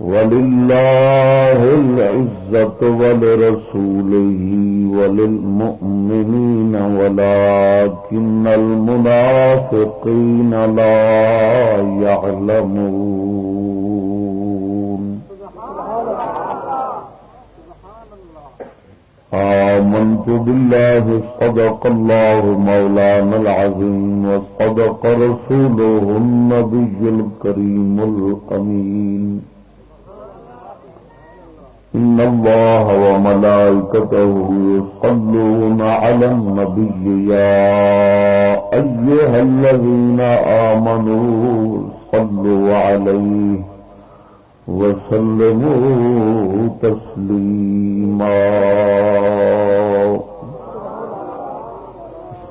ولله العزة ولرسوله وللمؤمنين ولكن المنافقين لا يعلمون آمنت بالله صدق الله مولانا العظيم وصدق رسوله النبي الكريم الأمين إن الله وملائكته يصلون على النبي يا أيها الذين آمنوا صلوا عليه وسلموا تسليما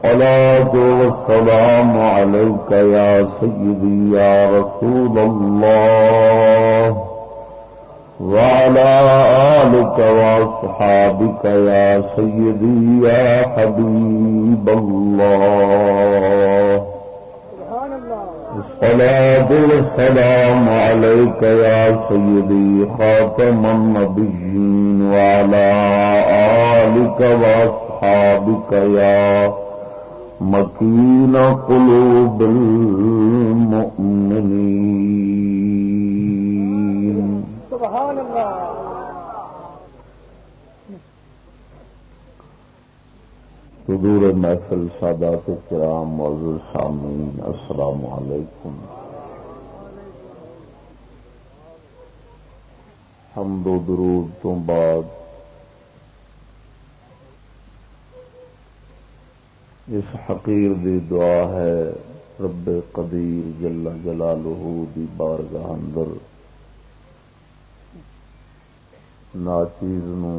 الصلاة والسلام عليك يا سيدي يا رسول الله وعلى آلك وأصحابك يا سيدي يا حبيب الله الصلاة والسلام عليك يا سيدي خاتم النبيين وعلى آلك وأصحابك يا مكين قلوب المؤمنين سبحان الله. حضور محفل سادات کرام معزز سامعین السلام علیکم. حمد و درود تو بعد اس حقیر دی دعا ہے رب قدیر جل جلالہ دی بارگاہ اندر ناچیز نو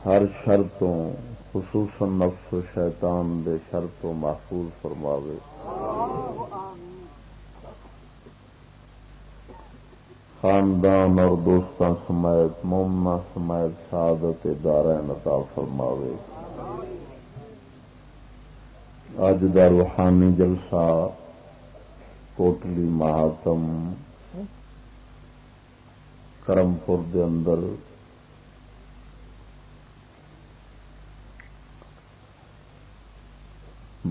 ہر شر تو خصوصاً نفس و شیطان دے شر تو محفوظ فرماوے. خاندان اور دوستاں سمیت مومنہ سمیت سعادت دارین عطا فرماوے. اج دا روحانی جلسہ کوٹلی مہاتم کرم پور دے اندر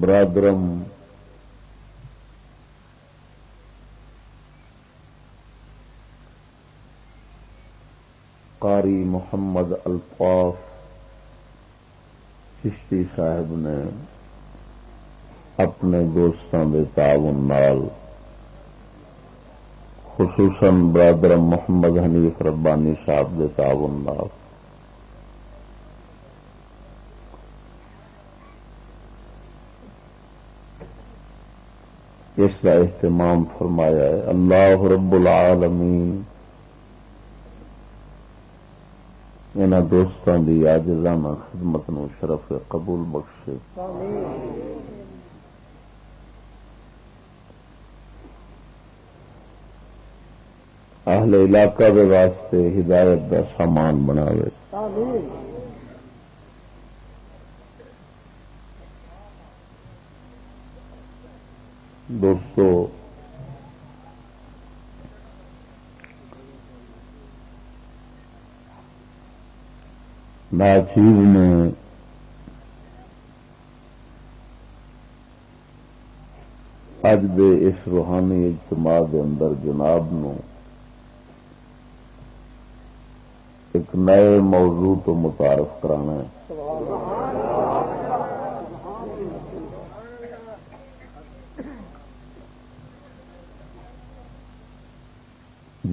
برادرم قاری محمد الطاف چشتی صاحب نے اپنے دوستوں کے تعاون نال خصوصاً برادرم محمد حنیف ربانی صاحب کے تعاون نال اس کا اہتمام فرمایا ہے. اللہ رب العالمین انہاں دوستاں دی عاجزانہ خدمت نو شرف قبول بخشے. اہل علاقہ دے واسطے ہدایت دا سامان بناوے. دوستو ناچیز نے اج دے اس روحانی اجتماع دے اندر جناب نو ایک نئے موضوع تو متعارف کرانا ہے.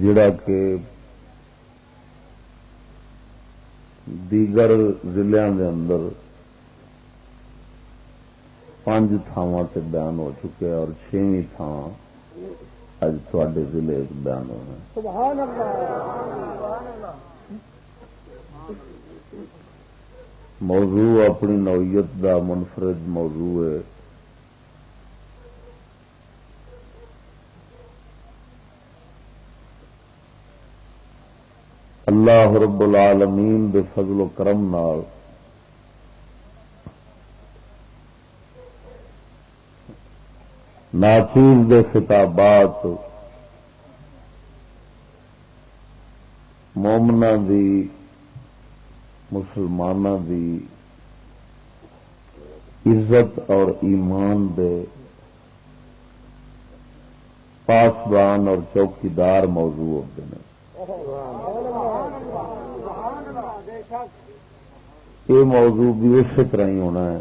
جڑا کہ دیگر ضلع دے اندر 5 تھاواں تے بیان ہو چکے اور 6ویں تھان اج تواڈے ضلع بیان ہونا. سبحان اللہ. موضوع اپنی نوعیت دا منفرد موضوع ہے. اللہ رب العالمین دے فضل و کرم نال ناچیز دے خطابات مومناں دی مسلماناں دی عزت اور ایمان دے پاسبان اور چوکیدار موضوع ہوتے ہیں. یہ موضوع بھی اسی طرح ہی ہونا ہے.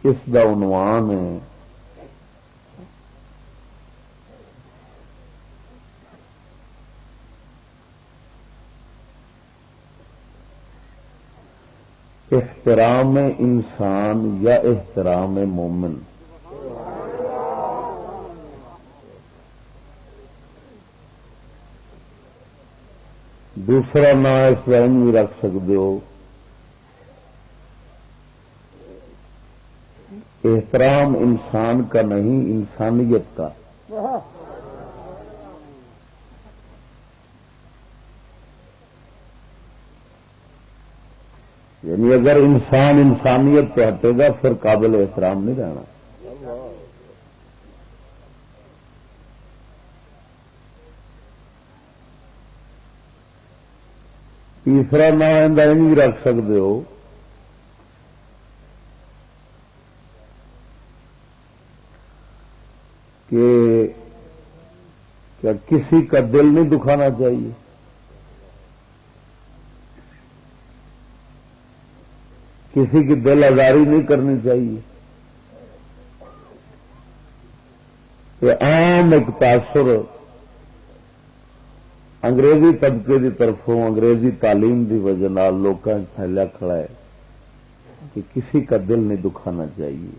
اس دا عنوان ہے احترام انسان یا احترام مومن. دوسرا نام اس کا بھی رکھ سکتے ہو احترام انسان کا نہیں انسانیت کا. یعنی اگر انسان انسانیت پہ ہٹے گا پھر قابل احترام نہیں رہنا. تیسرا نام بھی رکھ سکتے ہو کہ کیا کسی کا دل نہیں دکھانا چاہیے. کسی کی دل آزاری نہیں کرنی چاہیے. یہ عام ایک تاثر انگریزی طبقے کی طرفوں انگریزی تعلیم کی وجہ لوگوں پھیلیا کھڑا ہے کہ کسی کا دل نہیں دکھانا چاہیے.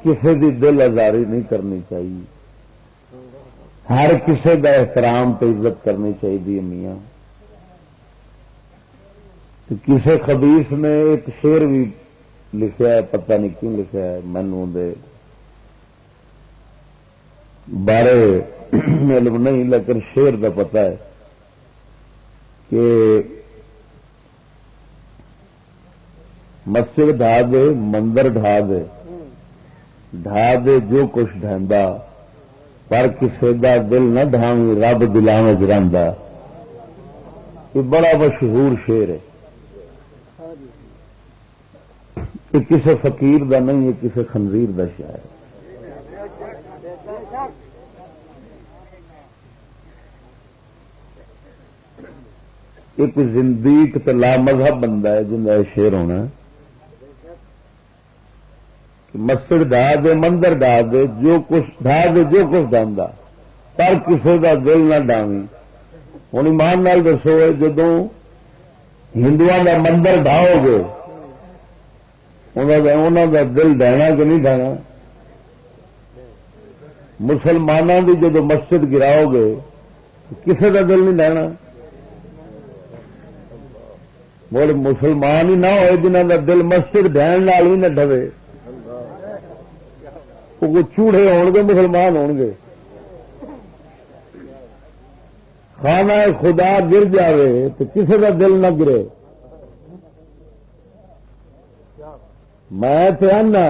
کسی کی دل آزاری نہیں کرنی چاہیے. ہر کسی کا احترام تو عزت کرنی چاہیے. میاں کسی خبیث نے ایک شعر بھی لکھا ہے, پتہ نہیں کیوں لکھا ہے, مینوں دے بارے علم نہیں لیکن شعر کا پتہ ہے کہ مسجد ڈھا دے مندر ڈھا دے ڈھا دے جو کچھ ڈھاندا پر کسی دا دل نہ ڈھاویں رب دلاں وچ رہندا. یہ بڑا مشہور شعر ہے. یہ کسی فقیر دا نہیں ہے, کسی خنزیر دا شاعر. ایک زندیق تے لا مذہب بندہ ہے جن کا شعر ہونا کہ مسجد ڈھا دے مندر ڈھا دے جو کچھ ڈھا دے جو کچھ ڈھاندا پر کسی دا دل نہ ڈھاویں. ہوں ایمان نال دسو جدوں ہندوؤں دا مندر ڈھاؤ گے انہوں دا دل ڈہنا کہ نہیں ڈہنا؟ مسلمانوں کی جدو مسجد گراؤ گے کسی کا دل نہیں ڈہنا. بولے مسلمان ہی نہ ہوئے جنہوں کا دل مسجد ڈہن نال ہی نہ ڈوے, وہ چوڑے ہون گے مسلمان ہون گے. خانہ خدا گر جاوے تو کسی کا دل نہ گرے. میں تو آنا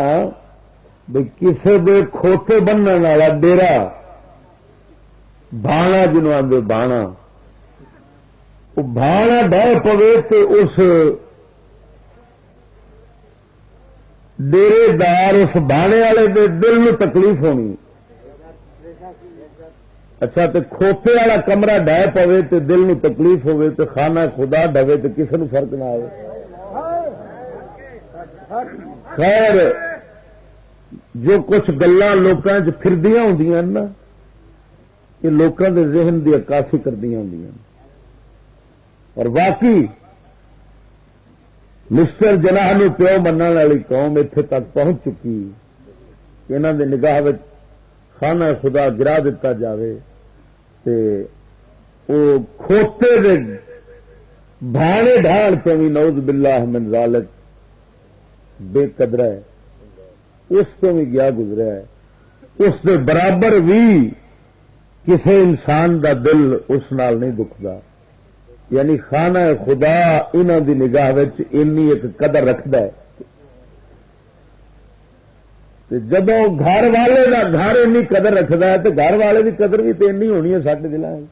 بھی کسی دے کھوتے بننے والا ڈیرا بانا جنوں آدھے بانا وہ بانا ڈہ پوے تو اس ڈیرے دار اس بانے والے دے دل میں تکلیف ہونی. اچھا تو کھوتے والا کمرہ ڈہ پوے تو دل میں تکلیف ہوے تو خانہ خدا ڈوے تو کسی نو فرق نہ آئے. خیر جو کچھ گلاں لوکاں چ پھردیاں ہوندیاں نا یہ لوکاں دے ذہن دی عکاسی کردیاں ہوندیاں. اور واقعی مسٹر جناح نو پیو منن والی قوم اتنے تک پہنچ چکی کہ انہاں دے نگاہ وچ خانہ خدا گرا دیتا جاوے تے او کھوتے دے بھانے ڈھال تو بھی نعوذ باللہ من ذالک بے قدرہ ہے. اس تو بھی گیا گزرا ہے. اس دے برابر بھی کسی انسان دا دل اس نال نہیں دکھدا. یعنی خانہ خدا انہاں دی نگاہ وچ اینی ایک قدر رکھدا ہے جدو گھر والے کا گھر اینی قدر رکھتا ہے تو گھر والے کی قدر بھی تو اینی ہونی ہے سارے دلوں میں.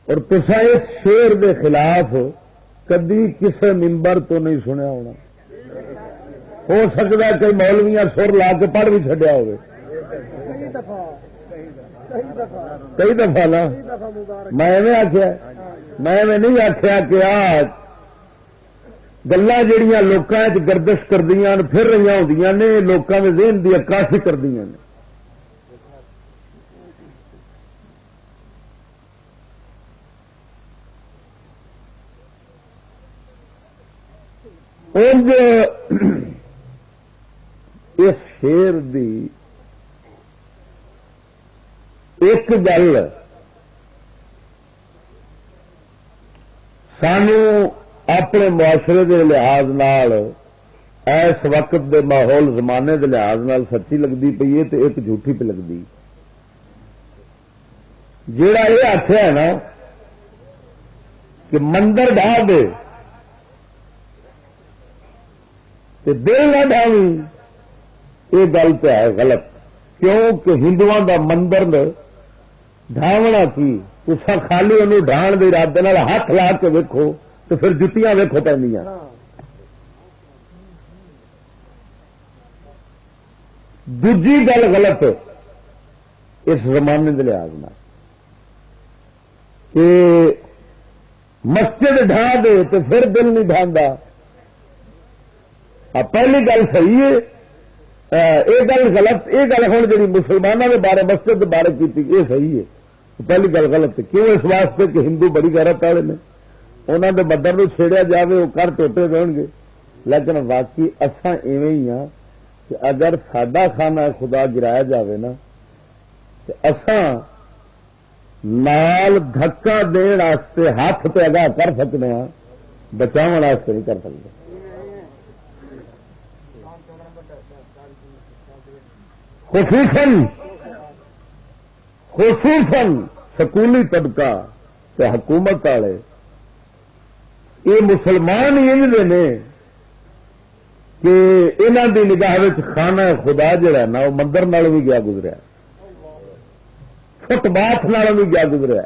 اور تصا اس شیر دے خلاف کدی کسی ممبر تو نہیں سنیا ہونا. ہو سکتا ہے کئی مولویاں سر لا کے پڑھ بھی چڈیا ہوگی کئی دفعہ نا. میں آخیا میں نہیں آخیا کہ آ گلا جہیا لوگوں گردش کردیا پھر رہی ہوں نے لوگوں کے ذہن کی عکاسی کردیا نے. اس شیر دی ایک گل سانو اپنے معاشرے کے لحاظ نال اس وقت دے ماحول زمانے کے لحاظ نال سچی لگتی پی ہے تو ایک جھوٹھی پہ لگتی. جیڑا یہ آخیا ہے نا کہ مندر ڈھا دے دل نہ ڈھاوی یہ گل تو ہے غلط. کیوں کہ ہندو کا مندر ڈھاونا کی تصا خالی انہوں ڈھان کے ارادے ہاتھ لا کے ویکو تو پھر جتیاں ویکو پہ. دوجی گل غلط اس زمانے کے لحاظ میں کہ مسجد ڈھا دے تو پھر دل نہیں ڈھاندا. پہلی گل صحیح ہے یہ گل غلط. یہ گل ہوں جی مسلمانوں کے بارے مسجد کے بارے کی یہ صحیح ہے. پہلی گل غلط ہے. کیوں؟ اس واسطے کہ ہندو بڑی غیرت والے نے انہوں نے مدر کو چھیڑیا جائے وہ کر ٹوٹے رہن گے. لیکن واقعی اساں ایویں ہی ہاں کہ اگر ساڈا خانہ خدا گرایا جاوے نا تو اساں نال دھکا دین واسطے ہاتھ پہ اگاہ کر سکتے ہاں بچاؤ واسطے نہیں کر سکتے. خصوصاً سکولی طبقہ تے حکومت والے یہ مسلمان ہی نے کہ انہوں دی نگاہ خانہ خدا جڑا نا وہ مندر نالوں بھی گیا گزرا فٹ باتھ نالوں بھی گیا گزرا.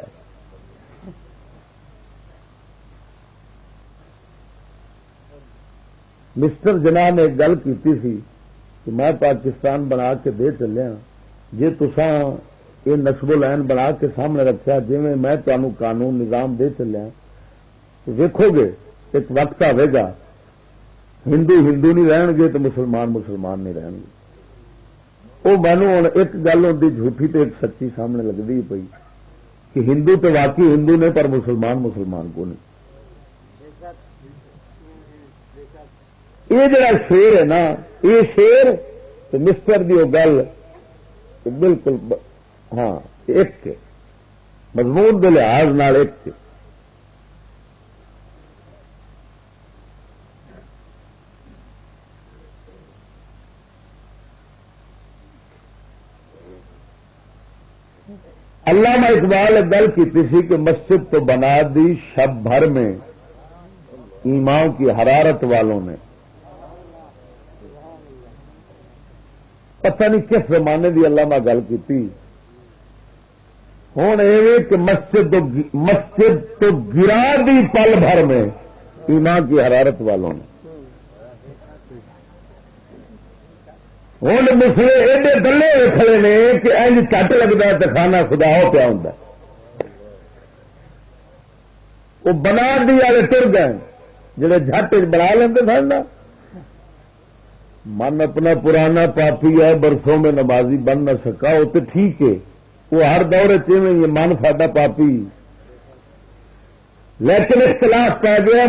مسٹر جناح نے ایک گل کی سی کہ میں پاکستان بنا کے دے چلیا جی تساں یہ نسب و لین بنا کے سامنے رکھا جی میں تمہیں قانون نظام دے چلیا ویکھو گے ایک وقت آئے گا ہندو ہندو نہیں رہن گے تو مسلمان مسلمان نہیں رہن گے. وہ مینو ہوں ایک گل ہوتی جھوٹھی تو ایک سچی سامنے لگتی پئی کہ ہندو تو واقعی ہندو نے پر مسلمان مسلمان کو نہیں. یہ جڑا شیر ہے نا یہ شیر تو مسٹر دی وہ گل بالکل ہاں ایک مضمون کے لحاظ نال ایک. علامہ اقبال ایک گل کی کہ مسجد تو بنا دی شب بھر میں ایمان کی حرارت والوں نے. پتہ نہیں کس زمانے کی علامہ گل کی. ہوں یہ کہ مسجد تو گرا دی پل بھر میں ایمان کی حرارت والوں نے. ہوں مسلے ایڈے گلے کھڑے نے کہ اینج چٹ لگتا ہے تو کھانا خدا ہو پیا ہوں. وہ بنا دی والے تر گئے جڑے جھٹ بنا لیندے سن نا. من اپنا پرانا پاپی ہے برسوں میں نمازی بن نہ سکا وہ تو ٹھیک ہے وہ ہر دور یہ من ساڈا پاپی. لیکن اختلاف پی گیا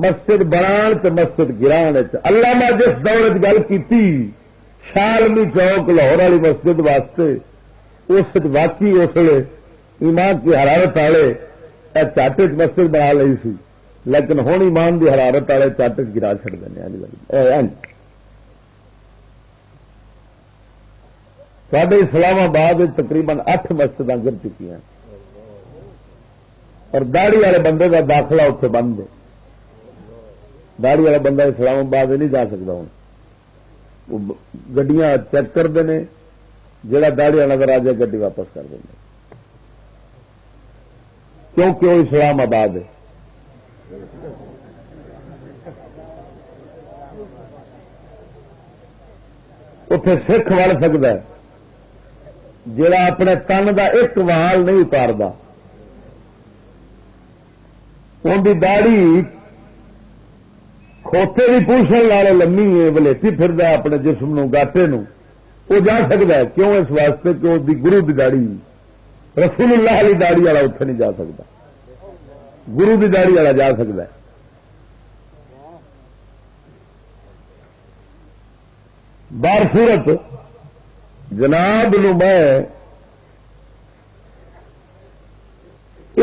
مسجد بنان تو مسجد گران. علامہ جس دور گل کی شالمی چوک لاہور والی مسجد واسطے اس واقعی اس لیے ایمان کی حرارت والے چٹ مسجد بنا لی سی. لیکن ہوں ایمان کی حرارت والے چٹ گرا چڑ دیں. سڈے اسلام آباد تقریباً 8 مسجد گر چکی ہیں. اور داڑھی والے بندے کا داخلہ اتنے بند ہے. داڑھی والا بندہ اسلام آباد نہیں جا سکتا ہوں. گڈیاں چیک کرتے ہیں, جہاں داڑھی والا نظر آ جائے گڈی واپس کر دیں, کیونکہ وہ اسلام آباد ہے. اتے سکھ وڑ سکتا ہے جڑا اپنے تن کا ایک وال نہیں اتارتا, ان کی داڑھی کھوتے بھی پوچھنے والے لمی ہے, ولیٹی پھر اپنے جسم نو گاٹے نو, وہ جا سکتا ہے. کیوں؟ اس واسطے کہ وہ گرو کی داڑھی, رسول اللہ علی داڑھی والا اتنے نہیں جا سکتا, گرو کی داڑھی والا جا سکتا ہے. بار صورت جناب نو میں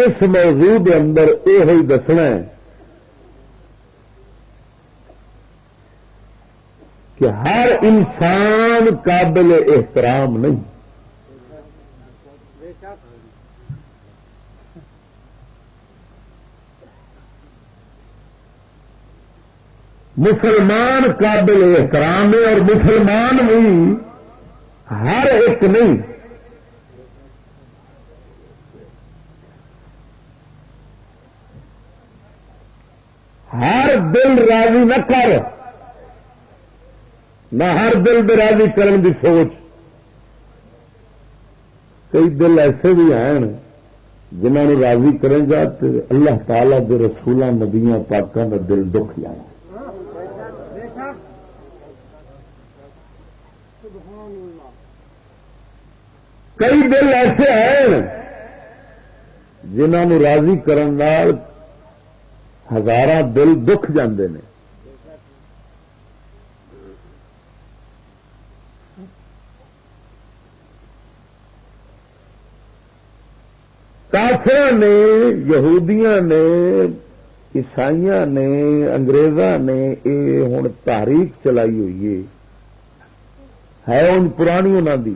اس موضوع کے اندر یہ دسنا ہے کہ ہر انسان قابل احترام نہیں. مسلمان قابل احترام ہے, اور مسلمان بھی ہر ایک نہیں. ہر دل راضی نہ کر, نہ ہر دل دے راضی کرن دی سوچ. کئی دل ایسے بھی ہیں جنہوں نے راضی کریں گا تو اللہ تعالی دے رسولاں نبیاں پاکاں دا دل دکھ جانا. کئی دل ایسے ہیں جنہوں نے راضی کرن نال ہزاراں دل دکھ جاندے نے. کافر نے, یہودیاں نے, عیسائیاں نے, انگریزاں نے یہ ہوں تحریک چلائی ہوئی ہے ان پرانی انہوں دی,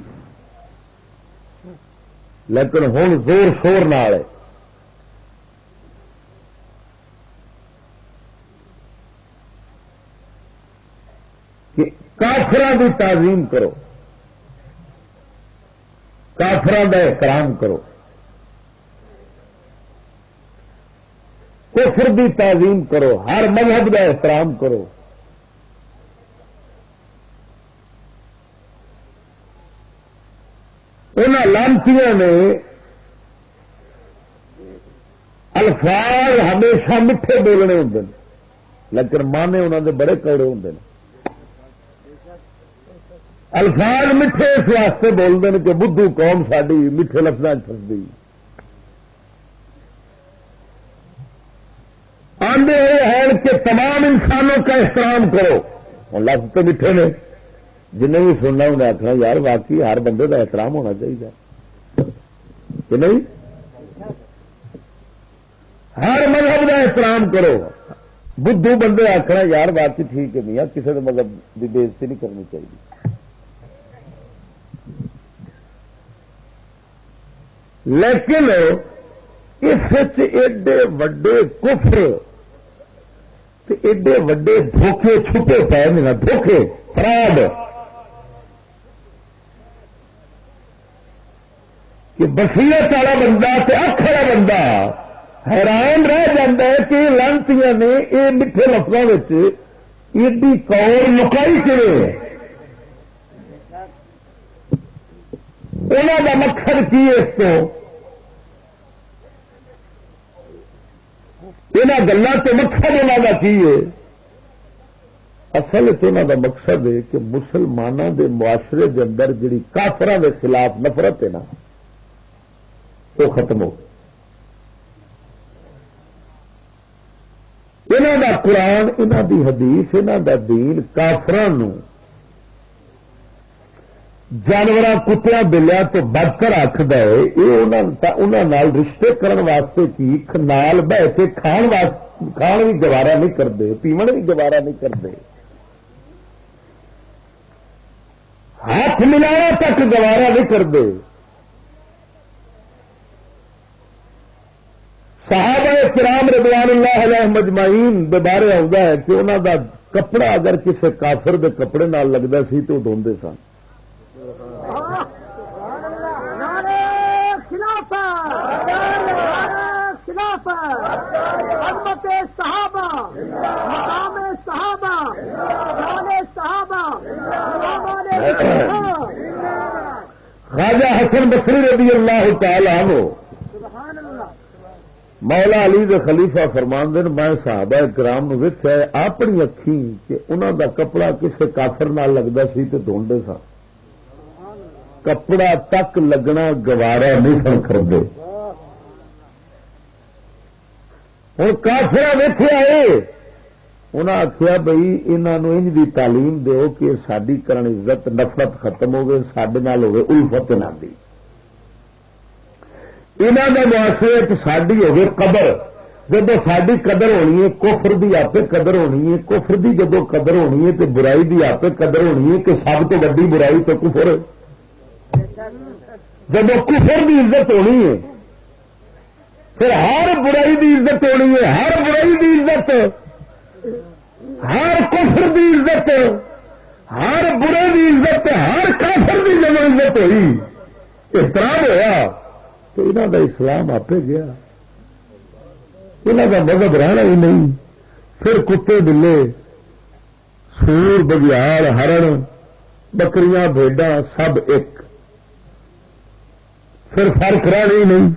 لیکن ہوں زور شور نال ہے کہ کافراں دی تعظیم کرو, کافراں دا احترام کرو, کفر دی تعظیم کرو, ہر مذہب کا احترام کرو. انہاں لانتیاں نے الفاظ ہمیشہ میٹھے بولنے ہوں, لیکن مانے انہوں دے بڑے کوڑے ہوں. الفاظ میٹھے اس واسطے بولتے ہیں کہ بدھو قوم ساری میٹھے لفظوں پھسدی. آندے یہ ہے کہ تمام انسانوں کا احترام کرو. اور لفظ تو میٹھے نے, جنہیں بھی سننا انہیں آخنا یار واقعی ہر بندے کا احترام ہونا چاہیے کہ نہیں. ہر مذہب کا احترام کرو. بدھو بندے آخنا یار واقعی ٹھیک ہے میاں, کسی کے مذہب کی بےزتی نہیں کرنی چاہیے. لیکن اس ایڈے وڈے کفر ایڈے وڈے دھوکے چھپے پے نے, دھوکے فراڈ, کہ بصیرت والا بندہ تے اکھ والا بندہ حیران رہ جاتا ہے کہ لانتیاں نے یہ میٹھے لفظوں ایڈی قول لکائی کیویں. انہوں کا مقصد کی ہے, اس کو یہاں گلوں سے مقصد انہوں کا کی ہے. اصل انہوں کا مقصد ہے کہ مسلمانوں کے معاشرے کے اندر جڑی کافراں کے خلاف نفرت ہے نا, وہ ختم ہو. انہوں کا قرآن, انہوں کی حدیث, انہوں کا دین کافراں جانور کتیا بلیا تو بدتر آخد ہے. یہ انہوں رشتے کرن واسطے کی نال بہ کے کھان بھی گوارا نہیں کرتے, پیمن بھی گوارا نہیں کرتے, ہاتھ ملانا تک گوارا نہیں کرتے. کرام رضوان اللہ علیہ مجمعین دے بارے آتا ہے کہ انہوں دا کپڑا اگر کسی کافر دے کپڑے نال لگتا سی تو دھوندے سن. خواجہ حسن بصری رضی اللہ تعالی عنہ مولا علی دے خلیفہ فرمان دین میں صحابہ کرام نو ویکھیا اپنی اکھی کہ انہاں دا کپڑا کسے کافر نال لگدا سی تے دھوندے سن. کپڑا تک لگنا گوارا نہیں سن کردے. ہوں کافر ویکھیا انہاں آخیا بھائی انہوں انج دی تعلیم دیو کہ ساری کرن عزت نفرت ختم ہوگی سڈے نال ہوگی الفت نہ دی. انہوں نے معاشرے ساری ہوگی قدر. جب ساری قدر ہونی ہے کفر دی آپ قدر ہونی ہے. کفر دی جب قدر ہونی ہے تو برائی دی آپ قدر ہونی ہے کہ سب تو وڈی برائی تو کفر. جب کفر دی عزت ہونی ہے پھر ہر برائی دی عزت ہونی ہے. ہر برائی دی عزت ہر کفر دی عزت ہر برے دی عزت ہر کافر دی جب عزت ہوئی احترام ہوا تو انہوں دا اسلام آپ گیا. انہوں دا مذہب رہنا ہی نہیں. پھر کتے بلے سور بگیاڑ ہرن بکریاں بھیڈاں سب ایک. پھر فرق رہنا ہی نہیں.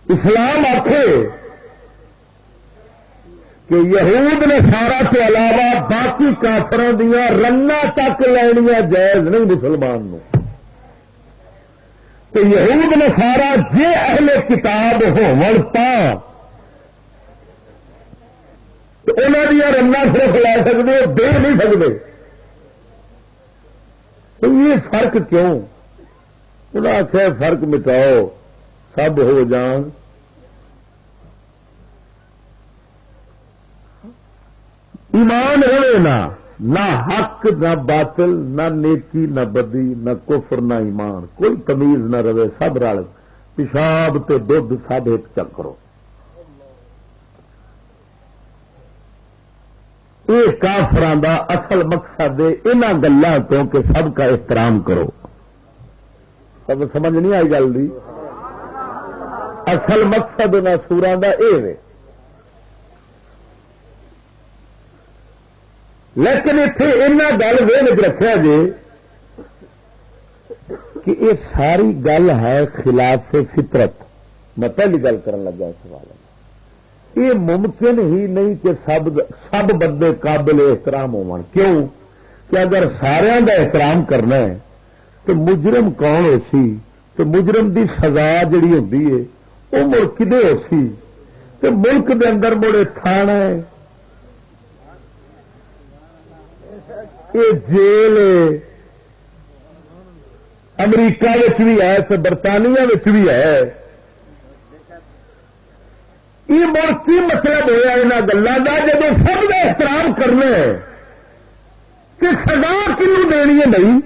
اسلام آخے کہ یہود نے سارا کے علاوہ باقی کافروں دیا رنگا تک لینیاں جائز نہیں مسلمان نو. تو یہود نے سارا جے اہل کتاب ہون تا تو انہوں دیا رنگا صرف لے سکتے دے نہیں سکتے. تو یہ فرق کیوں؟ انہوں نے آخیا فرق مٹاؤ سب ہو جان. ایمان ہوئے نہ حق نہ باطل نہ نیکی نہ بدی نہ کفر نہ ایمان کوئی تمیز نہ رہے سب رل پیشاب تے دودھ سب ایک چکرو. یہ کافران دا اصل مقصد ہے انہاں گلاں تو کہ سب کا احترام کرو. سب سمجھ نہیں آئی گل دی. اصل مقصد انہاں سوراں دا اے ہے. لیکن اتنے ایسا گل ویل رکھا جی کہ یہ ساری گل ہے خلاف فطرت. میں پہلی گل کرن لگا اس سوال یہ ممکن ہی نہیں کہ سب بندے قابل احترام ہون. کیوں کہ اگر سارا دا احترام کرنا ہے تو مجرم کون ہو سی تو مجرم دی سزا جڑی ہوندی ہے وہ مڑ کدے ہو سی تو ملک دے اندر مڑے تھانا ہے یہ جیل امریکہ بھی ہے تو برطانیہ بھی ہے. یہ مڑ کی مطلب ہوا یہاں گلوں کا جب سب کا احترام کرنا ہے کہ سزا کنوں دینی ہے نہیں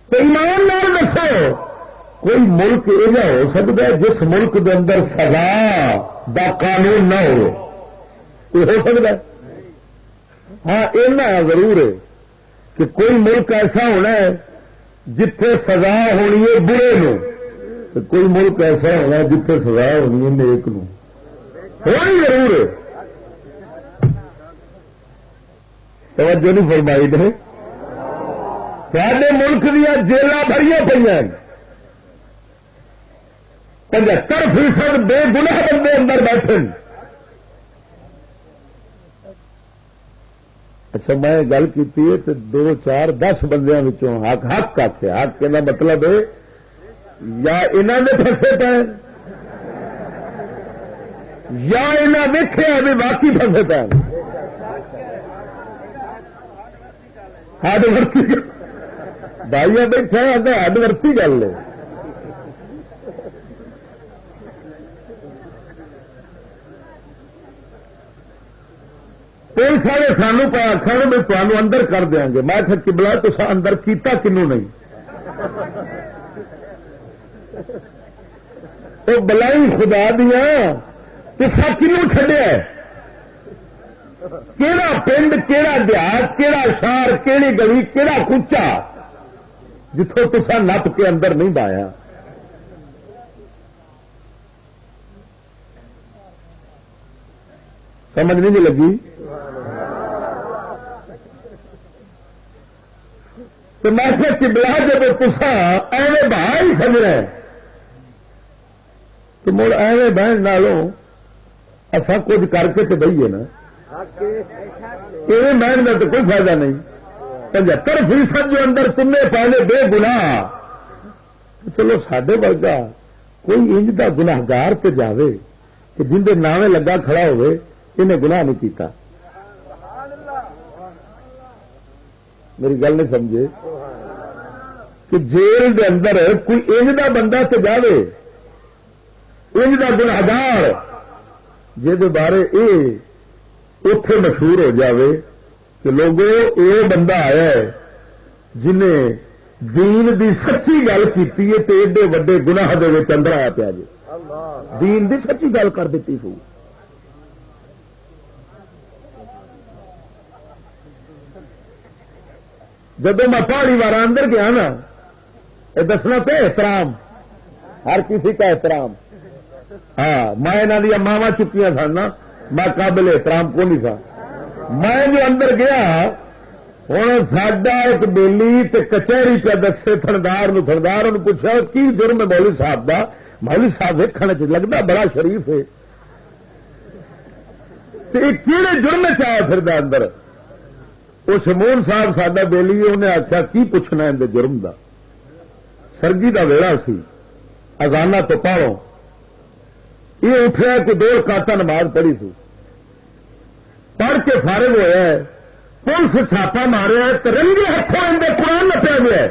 تو ایمان نال دسو کوئی ملک یہ ہو سکتا ہے جس ملک کے اندر سزا دا قانون نہ ہو. یہ ہو سکتا ہے؟ ہاں اینا ضرور ہے کہ کوئی ملک ایسا ہونا ہے جتھے سزا ہونی ہے برے نو تو کوئی ملک ایسا ہونا ہے جتھے سزا ہونی ہے نیک نو. ہونی ضرور ہے. توجہ نہیں فرمائی نے. سارے ملک دیا جیلاں بھری پہ 75% بے گناہ بندے اندر بیٹھے. اچھا میں گل کی 2 4 10 بندیاں حق حق آخیا. حق کا مطلب ہے یا انہوں نے پھنسے پے یا انہیں ویکھیا بھی باقی پھنسے پے. ہڈ ورتی بھائی بیٹھے ہڈ ورتی گل ہے. کوئی سارے سانو پا آخر بھی تمہوں اندر کر دیا گے. میں کہ بلا تو اندر کیتا کنوں نہیں وہ بلائی خدا دیا تسا کنوں چڈیا کہڑا پنڈ کہڑا دیہات کہڑا شہر کہڑی گلی کہڑا کچا جتوں تسا نپ کے اندر نہیں بایا سمجھ نہیں لگی تو میں سے چبلا جب تسا ایویں باہر ہی سمجھ رہے تو مڑ ایویں بہن نالوں اصا کچھ کر کے تو بہیے نا ایویں بہن کا تو کوئی فائدہ نہیں 75% جو اندر تمہیں پہلے بے گناہ چلو سڈے ورگا کوئی انج کا گناہگار تے جاوے کہ جن کے نامے لگا کھڑا ہوئے انہیں گناہ نہیں کیتا میری گل نہیں سمجھے کہ جیل دے اندر کوئی انج دا بندہ تے جاوے انج دا گناہگار جہد بارے اتے مشہور ہو جاوے کہ لوگوں یہ بندہ آیا ہے جنہیں دین دی سچی گل کی ایڈے وڈے گناہ دے وچ اندر آیا پیا جی دین دی سچی گل کر دیتی سو جب میں پہاڑی بار اندر گیا نا یہ دسنا پہ احترام ہر کسی کا احترام ہاں میں یہاں دیا ماوا چکیاں سن میں قابل احترام کو نہیں تھا میں جو اندر گیا ہوں ساڈا ایک بیلی تے کچہری پہ دسے تھندار انہوں پوچھا کی جرم ہے مولوی صاحب دا مولوی صاحب ویکھنے چ لگتا بڑا شریف ہے کہڑے جرم چایا پھر اندر وہ شمون صاحب ساڈا بیلی انہیں آخیا کی پوچھنا اندر جرم دا سرگی دا ویڑا سی اذانہ تو پاڑو یہ اٹھا کہ 2 رکعتاں نماز پڑھی سی پڑھ کے فارغ ہوا ہے پولیس چھاپا ماریا ہے رنگے ہاتھوں اندر قرآن نپیا گیا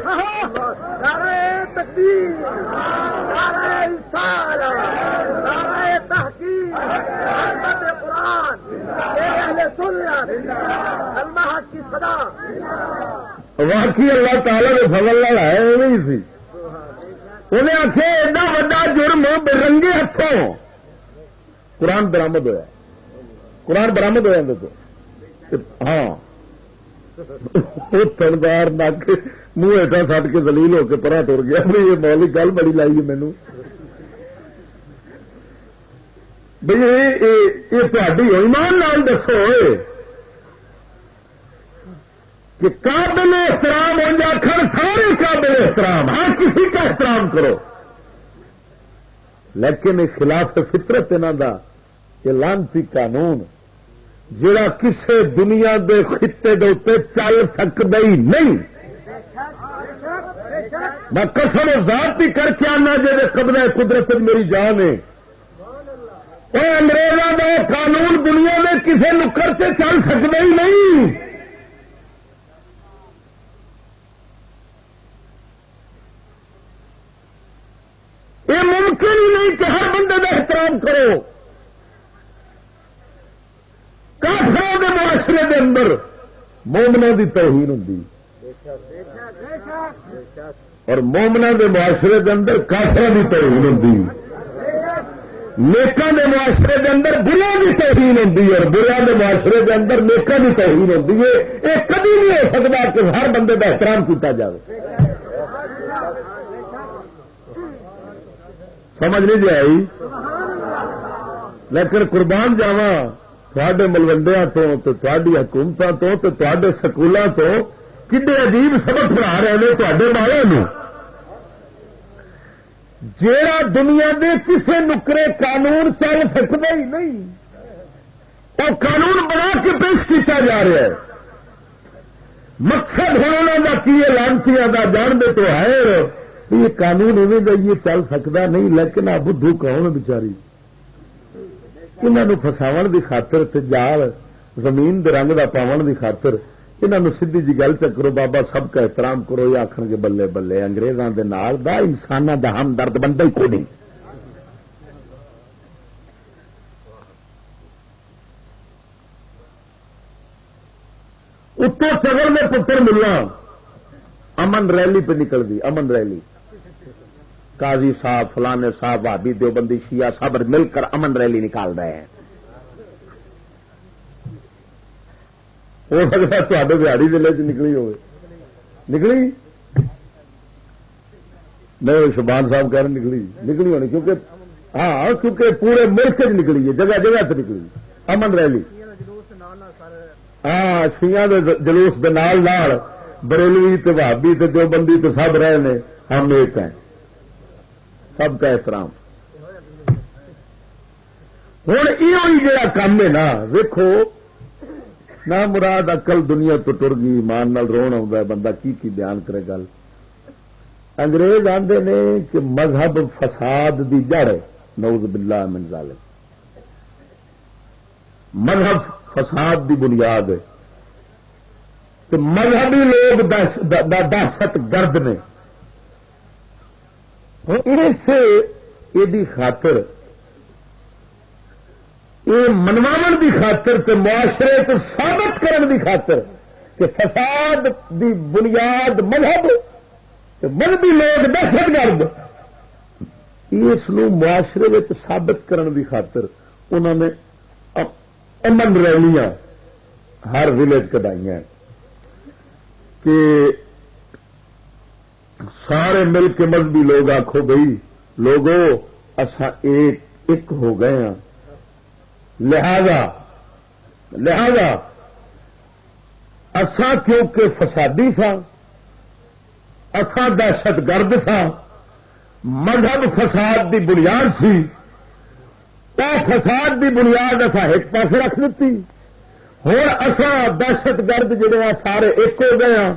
واقعی اللہ تعالی کے فضل نال ہے ایویں سی انہیں آخیا ایڈا وڈا جرم رنگے ہاتھوں قرآن برامد ہوا قرآن برامد ہوا اندر تو ہاں وہ تھندار نک منہ ہیٹا سٹ کے دلیل ہو کے پرا ٹر گیا یہ مولی گل بڑی لائی ہے مینو بھائی یہ تاری ایمان نال دسو کہ قابل احترام ہو جا کر سارے قابل احترام ہر کسی کا احترام کرو لیکن خلاف فطرت انہوں کا یہ لانتی قانون جڑا کسے دنیا دے خطے دے اوپر چل سکتا ہی نہیں میں قسم ذات بھی کر کے آنا جی قبضہ قدرت میری جان ہے وہ انگریزوں کا قانون دنیا میں کسے نکر سے چل سکتا ہی نہیں یہ ممکن ہی نہیں کہ ہر بندے کا احترام کرو کافروں کے معاشرے کے اندر مومنوں کی توہین ہوں اور مومنوں کے معاشرے کے اندر کافروں کی توہین ہوں نیکاں کے معاشرے کے اندر بروں کی توہین ہوں اور بروں کے معاشرے کے اندر نیکاں کی توہین ہوں یہ کبھی نہیں ہو سکتا کہ ہر بندے کا احترام کیا جائے سمجھ نہیں جی آئی لیکن قربان جاواں تھوڑے ملوڈیا تو تھوڑی حکومتوں تو تھوڑے سکولوں تو کڈے عجیب سبق پڑھا رہے ہیں تھوڑے والوں جیڑا دنیا دے کسے نکرے قانون چل سکتا ہی نہیں اور قانون بنا کے پیش کیا جا رہا ہے مقصد ہونا کا کی لانچیاں کا جانتے تو ہے یہ قانون اویں یہ چل سکتا نہیں لیکن آ بدھو کون بچاری انہوں فساو کی خاطر جال زمین دے رنگ دا پاون کی خاطر انہوں سیدھی جی گل چکرو بابا سب کا احترام کرو یہ آخر گے بلے بلے انگریزوں کے نال دا انسانوں دا ہمدرد بندہ ہی کوئی نہیں اتوں چگل میں پتر ملا امن ریلی پہ نکل گئی امن ریلی قاضی صاحب فلانے صاحب بھابی دیوبندی شیعہ سب مل کر امن ریلی نکال رہے ہیں. ہو سکتا ہے تے بہاڑی ضلع چ نکلی ہوئے. نکلی نہیں شبان صاحب کہہ رہے نکلی ہونی کیونکہ ہاں کیونکہ پورے ملک چ نکلی ہے جگہ جگہ سے نکلی امن ریلی. ہاں شیعہ دے جلوس دے نال نال بریلوی تے بھابی تے دیوبندی تے سب رہے نے ہم ایک ہیں سب کا احترام. ہوں یہ جڑا کام ہے نا ویکھو نہ مراد عقل دنیا تو ٹر گئی ایمان نال رون آتا بندہ کی بیان کرے گل. انگریز آندے نے کہ مذہب فساد دی جڑ ہے نعوذ باللہ من ذالک. مذہب فساد دی بنیاد ہے کہ مذہبی لوگ دہشت گرد نے. یہ خاطر یہ منواون دی خاطر تے معاشرے کو ثابت کرن دی خاطر کہ فساد دی بنیاد مذہب مذہبی لوگ دہشت گرد اس معاشرے میں ثابت کرن دی خاطر انہوں نے امن ریلیاں ہر ولیج کڈائی کہ سارے مل کے مذہبی لوگ آخو گئی لوگوں اسا ایک ہو گئے ہیں لہذا اسا کیونکہ فسادی سا اسا دہشت گرد سا مذہب فساد دی بنیاد سی وہ فساد دی بنیاد اصا ایک پاس رکھ دیتی. ہوں اصا دہشت گرد جڑے سارے ایک ہو گئے ہیں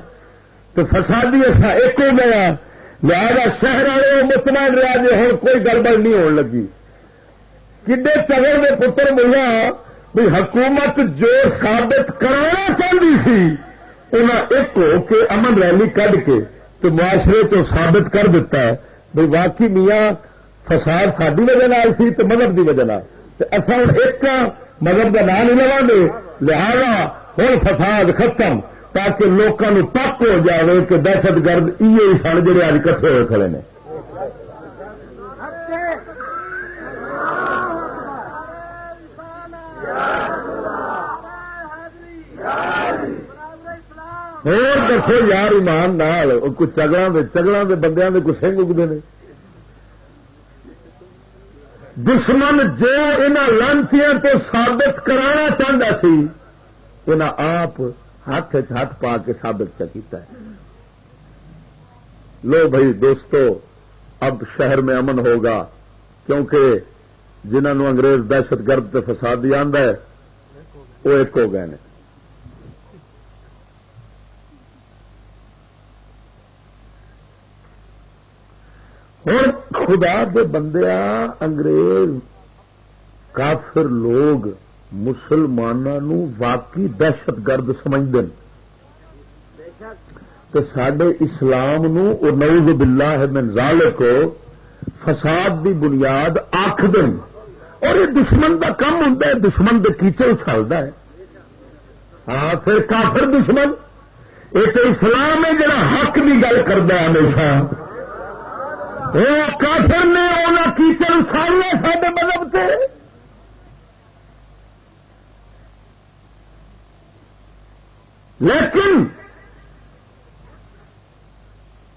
تو فسادی اصا ایک ہو گئے ہیں لہذا شہر والے مطمئن رہا جی ہوں کوئی گڑبڑ نہیں ہون لگی. کڈے چگڑ کے پتر ملا بھی حکومت جو ثابت کرانا چاہتی سی انہیں ایک ہو کے امن ریلی کھ کے تو معاشرے تو ثابت کر دیتا ہے بھائی واقعی میاں فساد ساری وجہ سی تو مذہب کی وجہ اصا ہوں ایک مذہب کا نام نہیں لوا گے لہذا ہوں فساد ختم تاکہ لوگوں پک ہو جائے کہ دہشت گرد یہ سن جڑے اج کٹھے ہوئے کھڑے نے. اور دسو یار ایمان نال کوئی چگڑوں کے بندیاں دے کوئی سنگ اگتے ہیں. دشمن جو انہاں لانتیاں تو ثابت کرانا چاہتا سی انہاں آپ ہاتھ ہاتھ پا کے ثابت کیتا ہے. لو بھائی دوستو اب شہر میں امن ہوگا کیونکہ جنہوں انگریز دہشت گرد تے فسادی آندا ہے وہ ایک ہو گئے ہیں. ہوں خدا دے بندیا انگریز کافر لوگ مسلمانوں واقعی دہشت گرد سمجھتے ہیں تو سڈے اسلام نعوذ باللہ من ذالک فساد دی بنیاد آخ دیں. اور یہ دشمن دا کم ہوتا ہے دشمن دے کیچے اچھالتا ہے. ہاں پھر کافر دشمن ایک اسلام ہے جڑا حق کی گل کرتا ہے ہمیشہ وہ کافر نے انہوں کیچڑ اچھالنے سارے مذہب سے. لیکن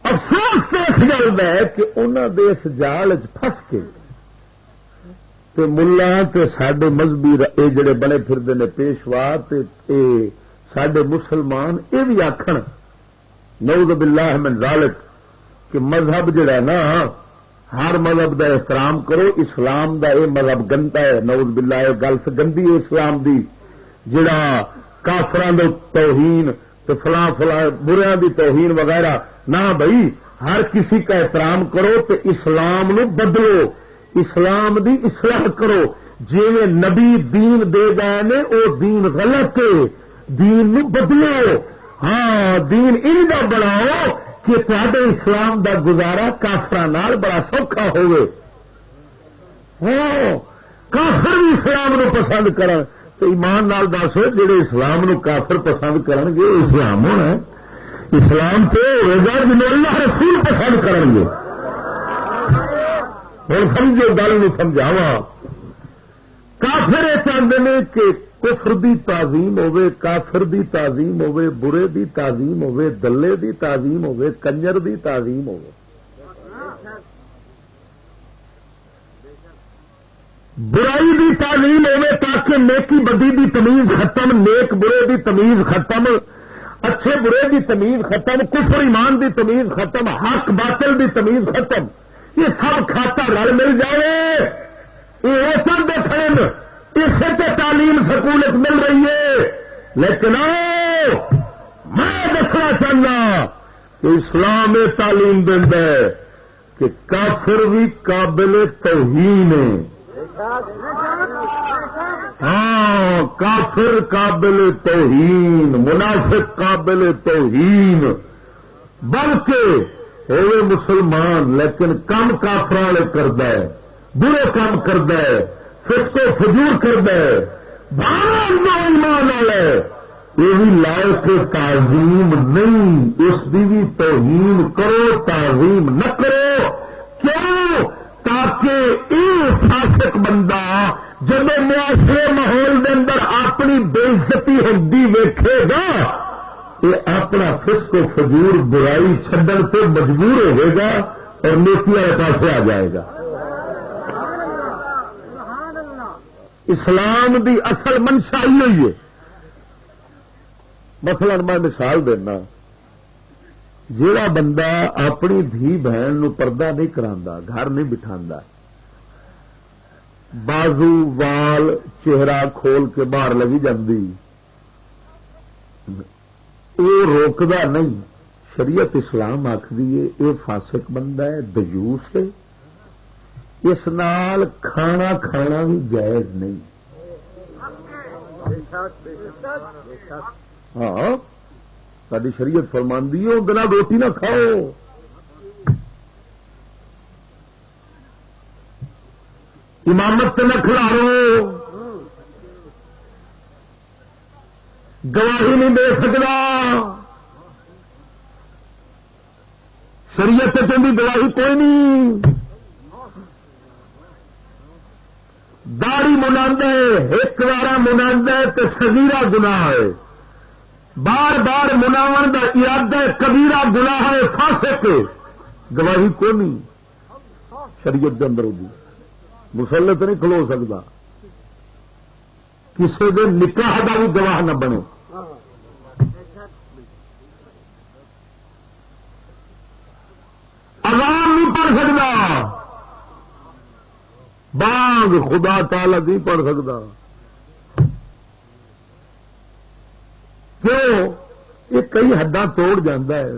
افسوس تو اس گل کا ہے کہ انہوں نے اس جال پھس کے ملا سڈے مذہبی یہ جڑے بنے پھرتے ہیں پیشوا سڈے مسلمان یہ بھی آخر نعوذ باللہ من ذالک کہ مذہب جڑا نا ہر مذہب دا احترام کرو. اسلام دا یہ مذہب گندا ہے نعوذ باللہ یہ گل گندی ہے اسلام دی جڑا کافران دی توہین تو فلاں بریاں دی توہین وغیرہ نہ بھائی ہر کسی کا احترام کرو تو اسلام نو بدلو اسلام دی اصلاح کرو. جی نبی دین دے گئے نے وہ دین غلط ہے دین نو بدلو. ہاں دین ان دا بناؤ کہ تے اسلام دا گزارا کافران بڑا سوکھا ہوئے. کافر بھی اسلام نو پسند کرن تو ایمان نال دس جڑے اسلام نو کافر پسند کرن گے اسلام ہونا اسلام تو ہوئے گا جنہوں اللہ رسول پسند کرن گے. ہوں سمجھو گل نو سمجھاوا کافر یہ چاہتے ہیں کہ کفر دی تعظیم ہوے، کافر دی تعظیم ہوے، برے دی تعظیم ہوے، دلے دی تعظیم ہوے، کنجر دی تعظیم ہوے، برائی دی تعظیم ہوے تاکہ نیکی بدی دی تمیز ختم، نیک برے دی تمیز ختم، اچھے برے دی تمیز ختم، کفر ایمان دی تمیز ختم، حق باطل دی تمیز ختم، یہ سب کھاتا رل مل جائے، یہ سب دیکھیں اسے تو تعلیم سکولت مل رہی ہے، لیکن میں دسنا چاہنا کہ اسلام یہ تعلیم دینا ہے کہ کافر بھی قابل توہین ہے، ہاں کافر قابل توہین، منافق قابل توہین، بلکہ ہوئے مسلمان لیکن کم کافر والے کرتا ہے، برے کام کرتا ہے، فسق و فجور کرتا ہے، بھارت ایمان والا ہے، یہ بھی لائق تعظیم نہیں، اس کی بھی توہین کرو، تعظیم نہ کرو، کیوں؟ تاکہ یہ فاسق بندہ جب معاشرے ماحول کے اندر اپنی بےعزتی ہوتی ویکھے گا، یہ اپنا فسق و فجور برائی چھڈن سے مجبور ہوئے گا اور نیکی والے پاسے آ جائے گا۔ اسلام دی اصل منشا ہی ہوئی ہے۔ مثلا میں مثال دینا، جیڑا بندہ اپنی دھی بہن نو پردہ نہیں کراندا، گھر نہیں بٹھاندا، بازو وال چہرہ کھول کے باہر لگی جاندی، وہ روکدا نہیں، شریعت اسلام آکھدی ہے یہ فاسق بندہ ہے، دیوس ہے، اس نال کھانا کھانا بھی جائز نہیں۔ ہاں ساری شریعت فرماندی ہے بنا روٹی نہ کھاؤ، امامت سے نہ کھلارو، گواہی نہیں دے سکتا، شریعت سے چاہیے گواہی کوئی نہیں، داڑھی منادا ہے ایک بار منادا ہے تو صغیرہ گناہ ہے، بار بار مناون کا ارادہ کبیرہ گناہ ہے، فاسق گواہی کو نہیں، شریعت کے اندر ہوگی، مسلط نہیں کھلو سکتا، کسی کے نکاح کا بھی گواہ نہ بنے، اذان نہیں پڑھ سکتا، بانگ خدا تعالی نہیں پڑھ سکتا، کیوں؟ یہ کئی حداں توڑ جاندہ ہے،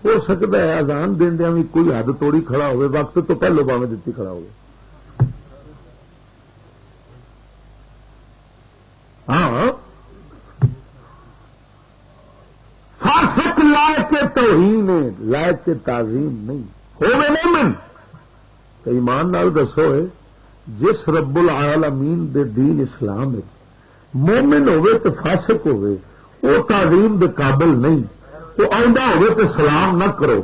ہو سکتا ہے اذان دیندیاں بھی کوئی حد توڑی کھڑا ہوئے، وقت تو پہلو باویں دتی کھڑا ہوئے، ہاں فاسق لائق توہین ہے، لائق تعظیم نہیں، ہوئے مومن تو ایمان نال دسو ہے جس رب العالمین دے دین اسلام ہے مومن ہوئے تو فاسق ہوئے وہ تعظیم دے قابل نہیں، وہ آئندہ ہوئے تو سلام نہ کرو،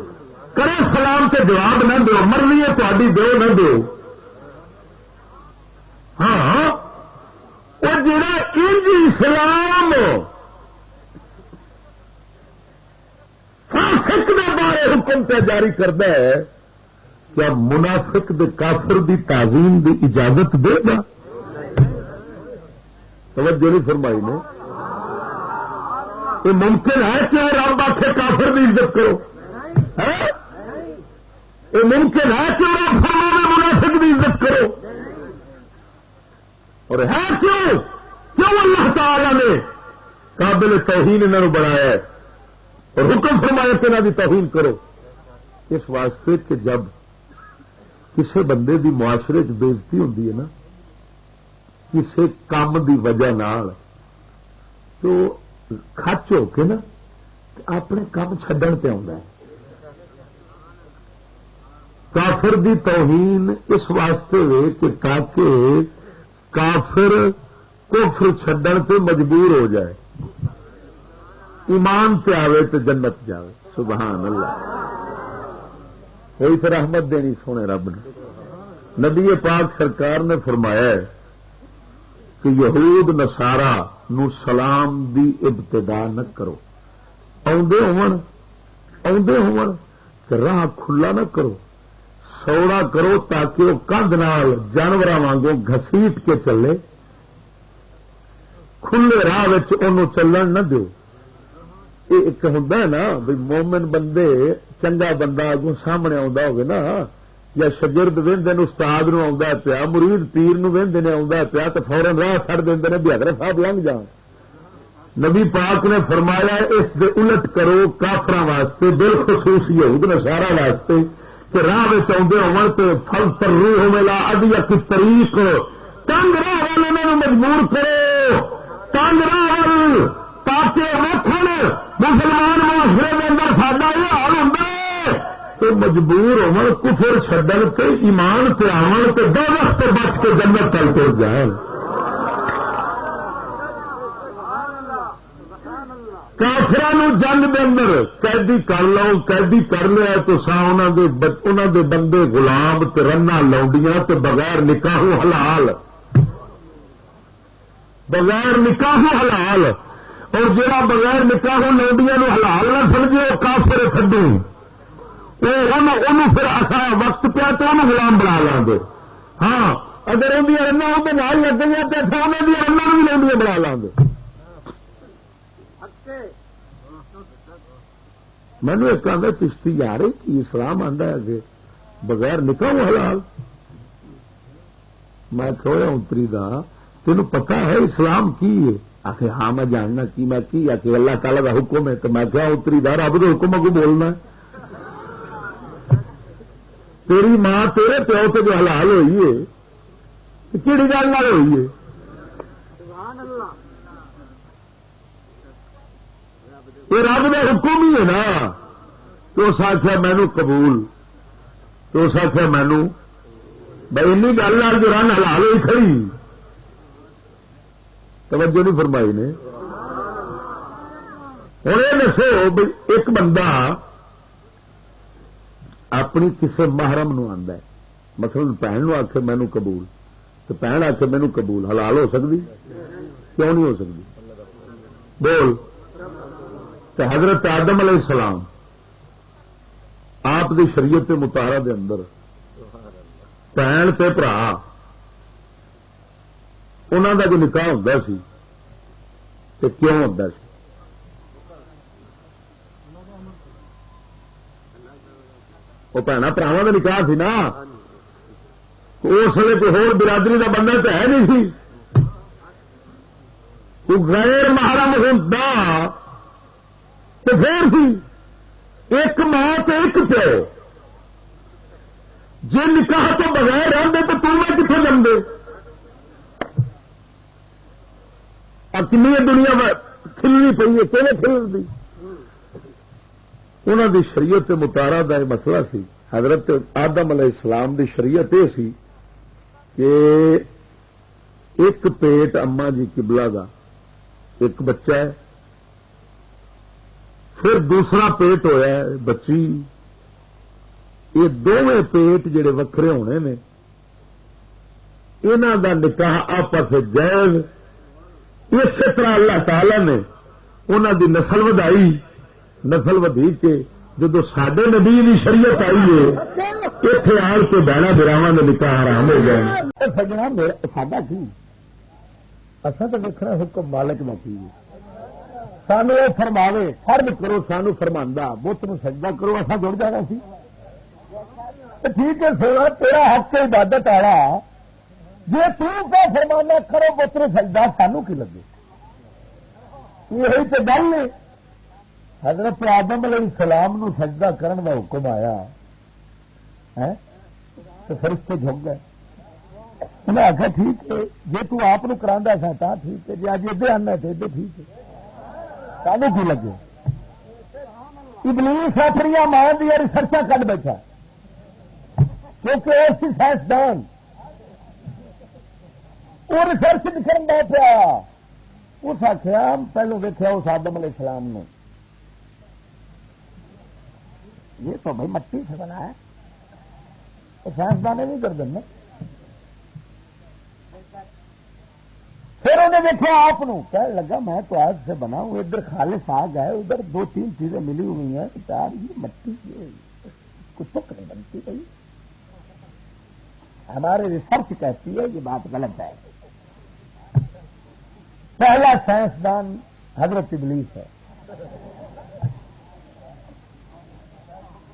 کرے سلام سے جواب نہ دو، مرضی ہے تہاڈی دو نہ دو، ہاں وہ جڑا انج اسلام فاسق دے بارے حکم پہ جاری کرتا ہے، کیا منافق دے کافر دی تعظیم دی اجازت دے گا؟ توجہ نہیں فرمائی نے، یہ ممکن ہے کہ رب آخے کافر کی عزت کرو؟ یہ ممکن ہے کہ رب فرماوے منافق کی عزت کرو؟ اور ہے کیوں اللہ تعالی نے قابل توہین انہوں بنایا ہے اور حکم فرمایا کہ انہوں کی توہین کرو؟ اس واسطے کہ جب کسی بندے دی معاشرے چ بےزتی ہوتی ہے نا کسی کام دی وجہ نال، تو خچ ہو کے نا اپنے کام چھڈن پہ آتا ہے۔ کافر دی توہین اس واسطے وے کہ تاکہ کافر کفر چھڈن پہ مجبور ہو جائے، ایمان پہ آوے تو جنت جاوے، سبحان اللہ، ہوئی پھر رحمت دینی سونے رب نے، نبی پاک سرکار نے فرمایا ہے کہ یہود نصارا نو سلام دی ابتدا نہ کرو، آدھے راہ کھلا نہ کرو، سوڑا کرو تاکہ وہ کندھ نال جانور وانگو گھسیٹ کے چلے، کھلے راہ چلن نہ دو۔ یہ ایک ہوں نا بھی مومن بندے چنگا بندہ اگوں سامنے آتا ہوگا نا، یا شگرد وہدے استاد نو آتا پیا، مرید پیر نو وہدے نے آتا پیا تو فورن راہ چڑ دیں بھی حضرت صاحب لنਘ جان۔ نبی پاک نے فرمایا اس دے الٹ کرو کافراں واسطے، بالخصوص یہود نصارا واسطے کہ راہ آدھے ہو فل پر روح ملا ادیا کی طریق تنگ راہ والے انہوں مجبور کرو، تنگ راہ وال تاکہ ویکھن مسلمان معاشرے کے اندر ساڈا یہ حال ہوں تو مجبور ہو کفر چھڈن تے ایمان تے آون تے دوزخ تے بچ کے جنت تل تر جان۔ کافرانو جنگ دے اندر قیدی کر لو، قیدی کر لیا تو انہاں دے بندے غلام تے رنا لونڈیاں تے بغیر نکاحوں حلال، بغیر نکاحوں حلال، اور جہاں بغیر نکاحوں لونڈیاں نو حلال نہ سمجھے وہ کافر کھڈو، پھر اصا وقت پیا تو انہوں غلام بنا لیں گے۔ ہاں اگر ان رنگ وہ لگ گئی تو اصا انہوں دیا رنگ بھی لونڈیاں بنا لیں گے۔ مینو ایک آدھا چشتی یار کہ اسلام آتا ہے کہ بغیر نکاح حلال، میں کہویا اتری دا تینوں پتا ہے اسلام کی ہے؟ آخر ہاں میں جاننا کی، میں کی آ کہ اللہ تعالیٰ کا حکم ہے، تو میں کیا اتری دا رب کا حکم اگو بولنا ہے۔ تیری ماں تیرے پیو سے جو حلال ہوئی ہے کہڑی گل نہ ہوئی ہے؟ یہ رب کا حکم ہی ہے نا۔ تو اس آخیا مینو قبول، تو اس آخیا مینو بھائی این گل جو رن حلال ہوئی کھڑی، توجہ نہیں فرمائی نے۔ ہوں یہ دسو بھائی ایک بندہ اپنی کسی محرم نو آندا ہے، مثلا بھن نو آخے مینو قبول، تو بھن آخے مینو قبول، حلال ہو سکتی؟ کیوں نہیں ہو سکتی؟ بول۔ تو حضرت آدم علیہ السلام آپ دی شریعت مطہرہ دے اندر بھن تے بھرا انہوں کا جو نکاح ہوتا سی تو کیوں ہوتا سی؟ وہ بھنا پراواں کا نکاح سی نا، اس ویلے کوئی ہور برادری کا بندہ تو ہے نہیں سی، کوئی غیر محرم ہوتا تو پھر سی ایک ماں تو ایک پیو، جی نکاح تو بغیر رہتے تو تمہیں کتنے جمدے؟ کنی دنیا کھلنی پی ہے، کہنے کھلتی؟ انہوں دی شریعت مطالعہ کا یہ مسئلہ سی۔ حضرت آدم علیہ السلام دی شریعت یہ سی کہ ایک پیٹ اما جی قبلہ دا ایک بچہ ہے، پھر دوسرا پیٹ ہویا ہے بچی، یہ دونوں پیٹ جڑے وکھرے ہونے نے انہاں دا نکاح آپس جائز۔ اسی طرح اللہ تعالی نے انہاں دی نسل ودائی، نسل ودی کے جدو سڈے نبی کی شریعت آئی ہے اتنے آن کے بہنا براواں کے نکاح حرام ہو گئے۔ سجنا ساڈا کی اصل تو دیکھنا حکم مالک نہ کی سانو یہ فرماوے فرض کرو، سانو فرماندا بت نو سجدہ کرو، اصا جڑ جانا سی؟ ٹھیک ہے سونا تیرا حق عبادت والا جی تو فرمانا کرو بت نو سجدہ، سانو کی لگے؟ یہی تو گل نہیں۔ حضرت آدم علیہ السلام نو سجدہ کرن دا حکم آیا تو فرشتے جھک گئے، انہیں آخیا ٹھیک ہے جی تو آپ کرا سا تا ٹھیک ہے، جی اج ادھر آنا تو ادھر ٹھیک ہے، سانو کی لگے؟ ابلیس اپنی ماں دیا ریسرچا کٹ بیٹھا کیونکہ اس سائنسدان وہ ریسرچ لکھن دیا پیا، اس آخیا پہلو دیکھا اس آدم علیہ السلام نے، یہ تو بھائی مٹی سے بنا ہے، سائنسدان نہیں کر دینا پھر انہیں دیکھا آپ کہنے لگا میں تو آج سے بنا ہوں، ادھر خالص آگ ہے، ادھر 2-3 چیزیں ملی ہوئی ہیں، یار یہ مٹی کچھ نہیں بنتی بھائی، ہماری ریسرچ کہتی ہے یہ بات غلط ہے۔ پہلا سائنسدان حضرت ابلیس ہے،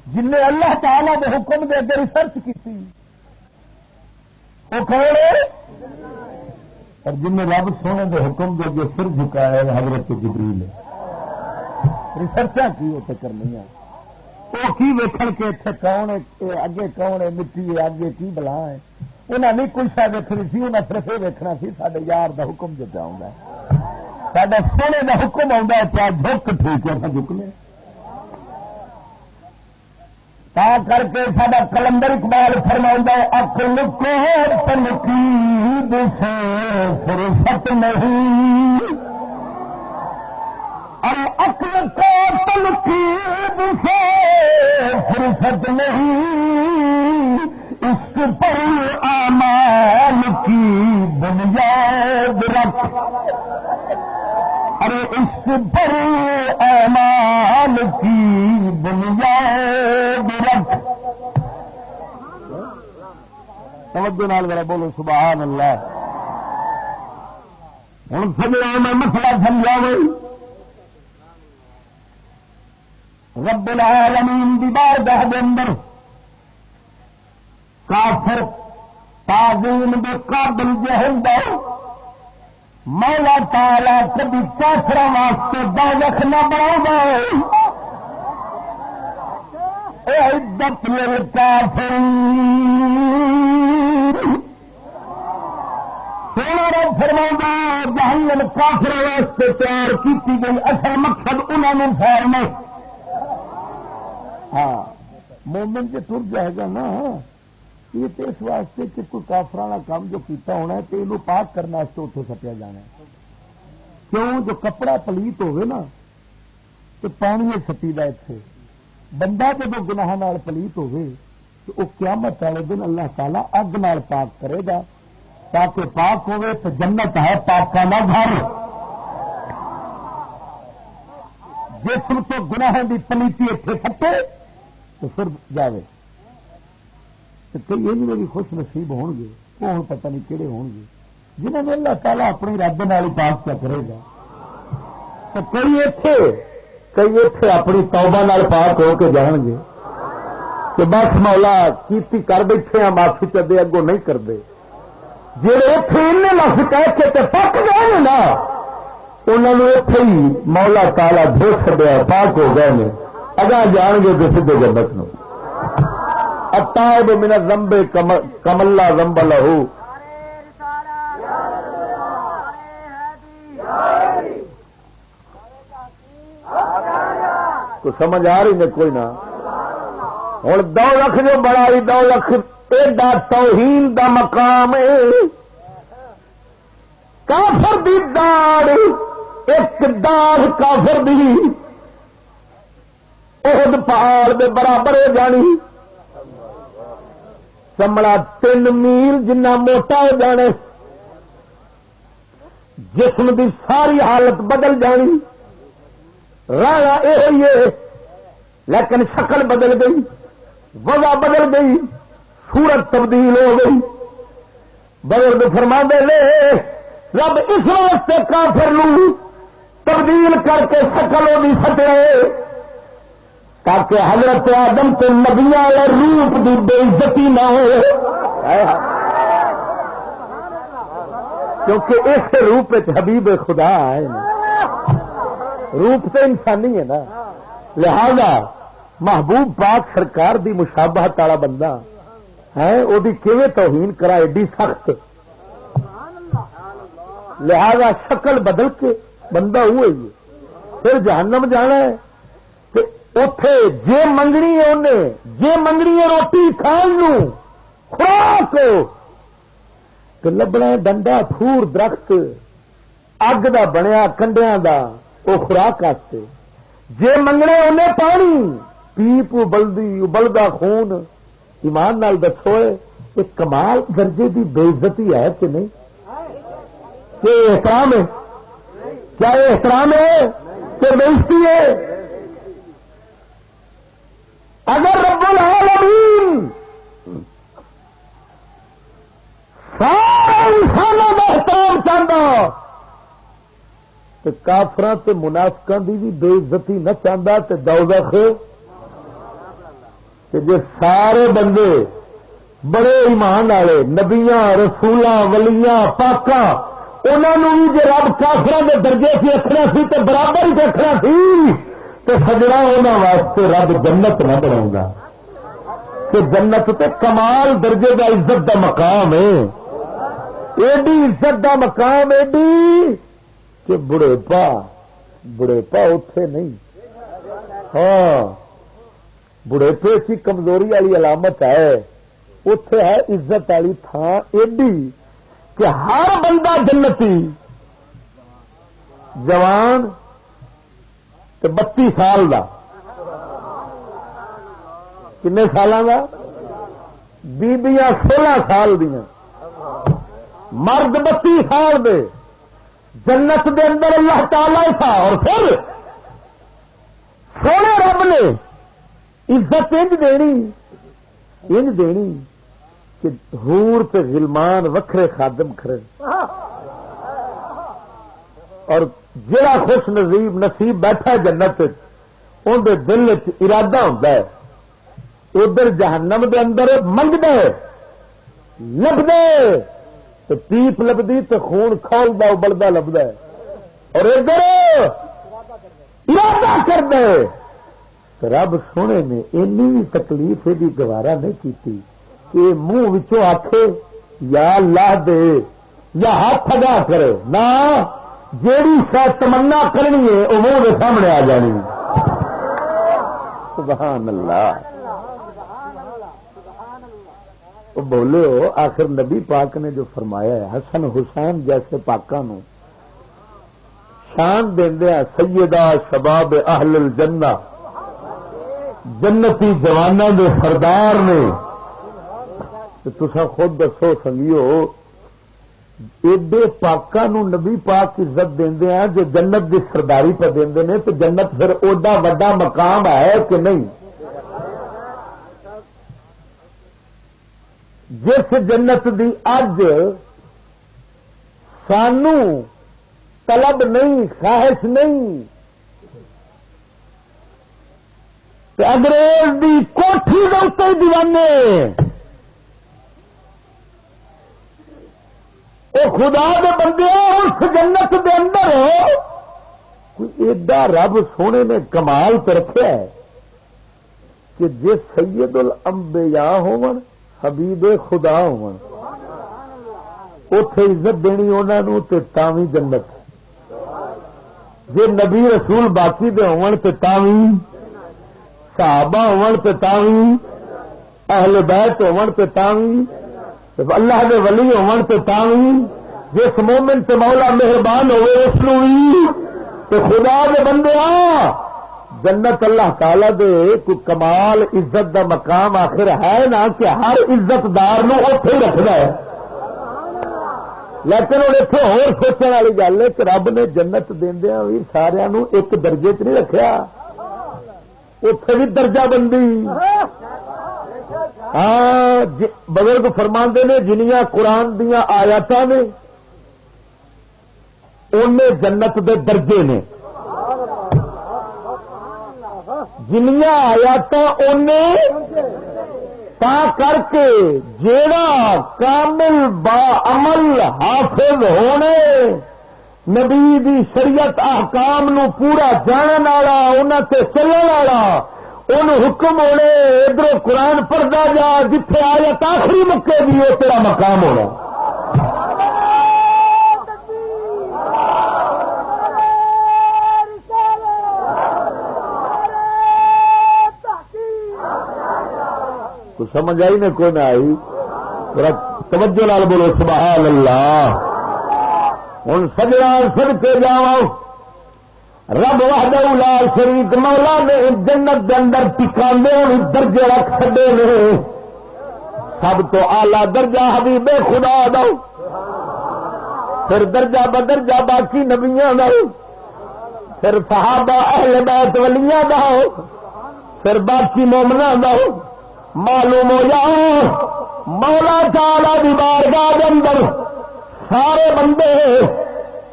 جن نے اللہ تعالی کے حکم دے اگر ریسرچ کی تھی، وہ کون ہے؟ اور جن نے رب سونے کے حکم دے اگے سر جھکایا ہے حضرت جبریل ہے۔ ریسرچاں کی اتنے کرنی ہے، وہ کی ویکھن کے اتنے کون ہے، اگے کون ہے، مٹی ہے اگے کی بلا ہے، انہیں نہیں کوئی شاید ویکنی سی، انہیں صرف یہ ویکنا سی سارے یار دا حکم جو پہ آؤں گا، سارا سونے دا حکم آؤں گا پیا جھک ٹھیک ہے اصل جھکنے۔ تا کر کے سارا کلندر اقبال فرماؤں عقل کو تنقید سے فرصت نہیں، عقل کو تنقید سے فرصت نہیں، عشق پر اعمال کی بنیاد رکھ، ارے عشق پر اعمال کی بنیاد رکھ۔ توجہ نال ذرا بولو سبحان اللہ۔ ہوں سمجھا میں مسئلہ سمجھاوے، رب العالمین دی بارگاہ دے اندر کافر تعظیم دے قابل جو ہوندا مولا تعالی کبھی کافراں واسطے دوزخ نہ بناوندا، اعدت للکافرین، سونا رب فرماؤں جہنم کافراں واسطے تیار کی گئی، اصل مقصد انہوں نے پھیرنا۔ ہاں مومن جو ٹر جائے گا نا، یہ تو اس واسطے کہ کوئی کافرانہ کام جو کیتا ہونا ہے تو یہ پاک کرنے اتوں سٹیا جانا ہے۔ کیوں؟ جو کپڑا پلیت ہوئے نا تو پانی سٹی دا اتنے، بندہ جب گناہ نال پلیت ہوئے تو وہ قیامت والے دن اللہ تعالیٰ اگ نال پاک کرے گا تاکہ پاک ہوئے تو جنت ہے پاکاں دا گھر۔ جسم تو گناہ دی پلیتی اتنے سٹے تو پھر جاوے تو کئی یہ میری خوش نصیب ہون گے، وہ پتہ نہیں کہڑے ہون گے جنہوں نے اللہ تعالیٰ اپنی رب نال پاک کیا کرے گا، تو کئی اتنے اپنی توبہ نال پاک ہو کے جان گے کہ بس مولا کیتی کر بیٹھے ہیں، معافی چدے اگوں نہیں کرتے، جہے اتنے ان لفظ کہہ کے پک گئے نا انہوں نے اتنے ہی مولا تعالیٰ دھو چڈیا پاک ہو گئے ہیں، اگاں جان گے تو سیدھے جنت نو۔ التائب من الذنب کم لا ذنب لہ، تو سمجھ آ رہی نے کوئی نہ؟ ہوں 2 لکھ جو بڑائی 2 لکھ ایڈا توہین دا مقام ہے، کافر دی داڑ ایک داغ کافر دی احد پہاڑ دے برابر ہو جانی، چمڑا 3 میل جنہ موٹا ہو جانے، جسم دی ساری حالت بدل جانی، رانا یہ لیکن شکل بدل گئی، وضع بدل گئی، صورت تبدیل ہو گئی۔ بزرگ فرما دے لے رب اس واسطے کافر نو تبدیل کر کے شکل وہ سٹے تاکہ حضرت آدم تو نبیاں والے روپ کی بے عزتی نہ ہو، کیونکہ اس روپ حبیب خدا ہے، روپ تو انسانی ہے نا، لہذا محبوب پاک سرکار دی مشابہت والا بندہ ہے، وہ کیویں توہین کرا ایڈی سخت، لہذا شکل بدل کے بندہ ہوئے پھر جہنم جانا ہے، اتے جے منگنی ہے انہیں، جے منگنی ہے روٹی کھان خوراک تو لبنا ڈنڈا ٹھور درخت اگ دا بنیا کنڈیاں دا وہ خوراک واسطے، جے منگنے انہیں پانی پیپ ابلدی ابلدا خون، ایمان نال دسو ایک کمال درجے دی بے عزتی ہے کہ نہیں؟ کہ احترام ہے؟ کیا یہ احترام ہے کہ بےزتی ہے؟ اگر رب العالمین سارے انسانوں کا احترام چاہتا تو کافراں تے منافقاں دی بھی بے عزتی نہ چاہتا تو دوزخ کہ جی سارے بندے بڑے ایمان والے نبیاں رسولاں ولیاں پاکاں انہوں بھی جی رب کافراں دے درجے سے رکھنا سی تو برابر ہی رکھنا سی تو سجنا انہوں واسطے رب جنت نہ بناؤں گا کہ جنت تے کمال درجے دا عزت دا مقام ہے ایڈی عزت دا مقام ایڈی کہ بڑھےپا اتے نہیں ہاں بڑھےپے کی کمزوری والی علامت ہے اتے ہے عزت والی تھان ایڈی کہ ہر بندہ جنتی جوان 32 سال دا کنے سالاں دا بیبیاں 16 سال دیاں مرد 32 سال دے جنت دے اندر اللہ تعالی تھا اور پھر سونے رب نے عزت انج دینی کہ حور تے غلمان وکھرے خادم کھڑے اور جڑا خوش نصیب بیٹھا جنت ان دے دل ارادہ ہوتا ہے ادھر جہنم دے اندر منگدے لبدے تو پیپ لبدی تو خون کھولدا ابلدا لبدا ہے اور ادھر ارادہ کر دے رب سونے نے اینی بھی تکلیف یہ گوارا نہیں کی کہ منہ وچوں آکھے یا اللہ دے یا ہاتھ اگا کرے نہ جیڑی شاید تمنا کرنی ہے وہ منہ کے سامنے آ جانی سبحان اللہ وہ بولے ہو آخر نبی پاک نے جو فرمایا ہے حسن حسین جیسے پاکاں نو شان دیندیا سیدہ شباب اہل الجنہ جنتی جوانوں دے سردار نے تسا خود دسو سنگیو ایڈے پاکاں نو نبی پاک عزت دیندے ہیں جو جنت دی سرداری پہ دیندے نے تو جنت پھر اوڈا وڈا مقام ہے کہ نہیں؟ جس جنت دی اج سانو طلب نہیں خواہش نہیں تے انگریز دی کوٹھی دے اوتے دیوانے او خدا دے بندے اس جنت دے اندر کوئی ایڈا رب سونے نے کمال تے رکھا ہے کہ جے سید الانبیاء ہون حبیب خدا ہون اوتھے عزت دینی انہاں نوں تے تاویں جنت جے نبی رسول باقی دے ہون تے تاویں صحابہ ہون تے تاویں اہل بیت ہون تے تاویں اللہ دے ولی ہون تے تاویں جس مومن تے مولا مہربان ہوئے اس نوں وی تے خدا دے بندیاں جنت اللہ تعالی دے کوئی کمال عزت دا مقام آخر ہے نا کہ ہر عزت دار نو اوتھے ہی رکھدا ہے لیکن ہن ایتھے ہور سوچਣ والی گل ہے کہ رب نے جنت دیندیاں وی سارے نو ایک درجے تے نہیں رکھیا اوتھے بھی درجہ بندی ہاں بزرگ فرماندے نے جنیاں قرآن دیاں آیاتاں نے اونے جنت دے درجے نے جنیاں آیاتاں اونے تا کر کے جیڑا کامل با عمل حافظ ہونے نبی دی شریعت احکام نو پورا جانن والا انہاں تے چلن والا ان حکم ہونے ادھر قرآن پڑھتا جا جتھے آیت آخری مکے بھی وہ تیرا مقام ہونا کچھ سمجھ آئی نے کوئی نہ آئی ذرا توجہ نال بولو سبحان اللہ ہن سجنا سد کے جاؤ رب وحدہ لا شریک مولا نے جنت دے اندر ٹکاندے درجے رکھ چھڈے نے سب تو اعلی درجہ حبیب خدا دا پھر درجہ بدرجہ باقی نبیاں دا، پھر صحابہ اہل بیت ولیاں دا، پھر باقی مومناں دا۔ معلوم ہو جاؤ مولا تعالی دی بارگاہ دے اندر سارے بندے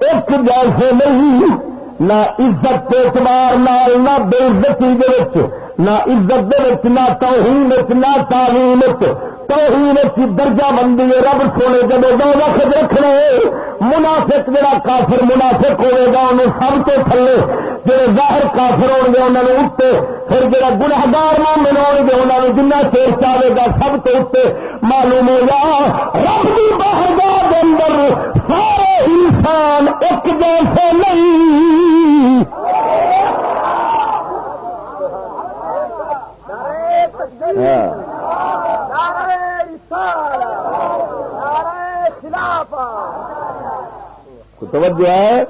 ایک جیسے نہیں، نہ عزت کے اعتبار نال، نہ بے عزتی دے وچ، نہ عزت دے وچ، نہ توہین وچ، نہ تعظیم وچ۔ توہین کی درجہ بندی ہے رب سونے جب دوزخ دیکھنے منافق جڑا کافر منافق ہوئے گا انہوں سب تو تھلے، جڑے ظاہر کافر ہو گے انہوں نے اتنے، پھر جڑا گنہگار مومن ہو گے انہوں نے جنہ چیر چاہے گا سب تو اتنے۔ معلوم ہو جا رب کی بارگاہ کے اندر سارے انسان ایک جیسے نہیں۔ توجہ ہے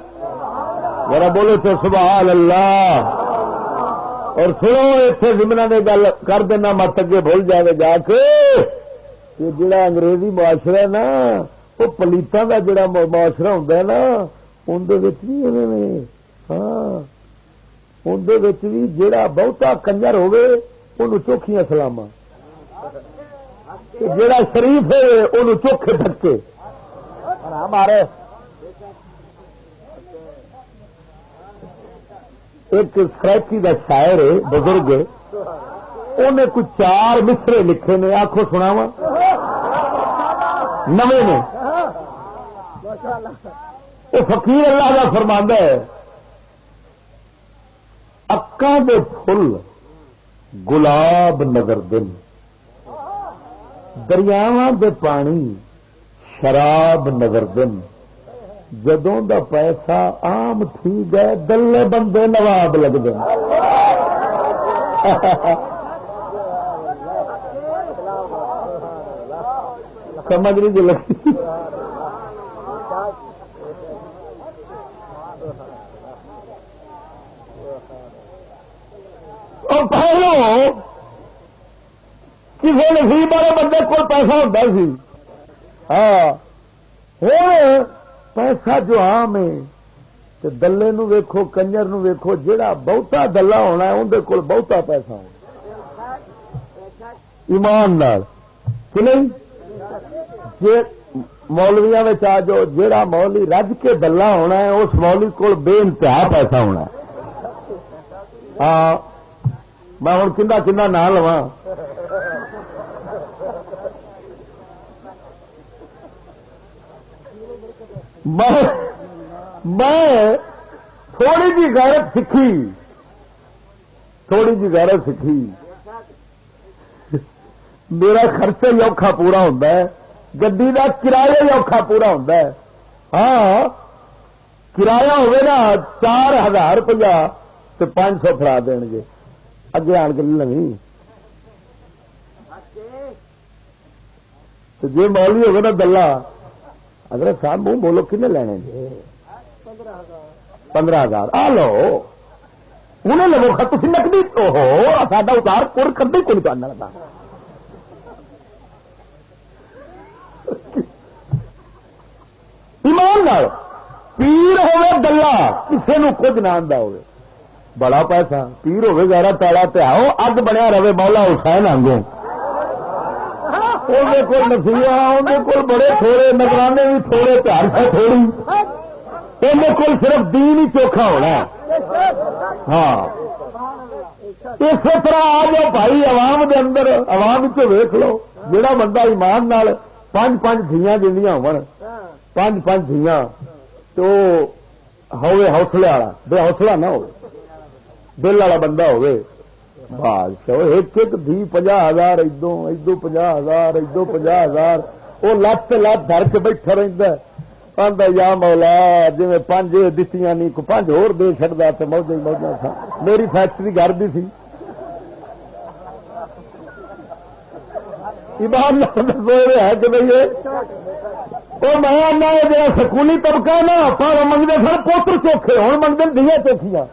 ذرا بولو تو سبحان اللہ۔ اور سنو اتنے زمینہ نے گل کر دینا مت اگے بھول جائے جا کے کہ جڑا انگریزی معاشرہ ہے نا وہ پلیتاں کا جڑا معاشرہ ہوتا ہے نا اندر بھی ہاں اندر بھی جڑا بہتا کنجر ہوگے انہوں چوکھیاں سلام، جڑا شریف ہے انہوں چوکھے ڈھکے۔ ہمارے ایک سرائکی کا شاعر ہے بزرگ، انہیں کچھ 4 مصرے لکھے نے، آخو سناوا نویں نے۔ وہ فقیر اللہ کا فرماندا ہے اکاں دے پھل گلاب نظر دن، دریاواں دے پانی شراب نظر دن، جدوں دا پیسہ عام تھی گئے دلے بندے نواب لگ دے۔ سمجھ نہیں لگتی۔ اور پہلو کسی نصیب والے بندے کو پیسہ ہوتا سی، ہاں ہوں پیسہ جو عام ہے تو دلے نو ویکھو کنجر نو ویکھو، جہاں بہتا دلہ ہونا ہے اندر کول بہتا پیسہ ہونا ایمان نال کہ نہیں؟ جی مولویاں میں آ جاؤ، جہاں مولوی رج کے دلہ ہونا ہے اس مولوی کول بے انتہا پیسہ ہونا ہے۔ ہاں میں ہوں کنہ کنہ نہ لواں، میں تھوڑی جی غیرت سیکھی، تھوڑی جی غیرت سیکھی، میرا خرچہ ہی اوکھا پورا ہوتا ہے، گڈی کا کرایہ ہی اوکھا پورا ہوتا ہے۔ ہاں کرایہ ہوئے نا 4000 روپیہ تو 500 فرا دیں گے اگے آن کے لوی، تو جی مولوی ہوگا نا دلہ اگر صاحب منہ بولو کنے لینے جی 15,000 آ لو انہیں لو خط تھی نقدی تو ہو ساڈا اتار پور کرتے کون کرنا لگتا ایمان نال پیر ہوے دلہ کسی نو کچھ نہ آندا ہوے بڑا پیسہ پیر ہوے گہرا تالا پیا اگ بنیا رہے مولا حسین آنگوں اندر کول نسیا اندر کول بڑے تھوڑے نگرانے بھی تھوڑے پیار ہے تھوڑی اندر کول صرف دین ہی چوکھا ہونا ہے۔ ہاں اسی طرح آ جاؤ بھائی عوام دے اندر عوام چ ویخ لو جہاں بندہ ایمان نال 5-5 دھیاں جنیاں ہون 5-5 دھیاں تو ہوے حوصلے والا بے حوصلہ نہ ہو دل والا بندہ ہوے بادشاہ ایک ایک دھی 50,000 ادو ادو 50,000 ادو 50,000 وہ لت لت دھر کے بیٹھا رہتا آتا یا مولا جی 5 دتیاں نہیں 5 ہور دے چڑتا تو موجہ ہی موجہ تھا میری فیکٹری گھر دی سی ایمان ہے کہ بھائی وہ میں جا سکولی طبقہ نا پر منگتے سر پوتر چوکھے ہوں منگتے دیا چوکھیاں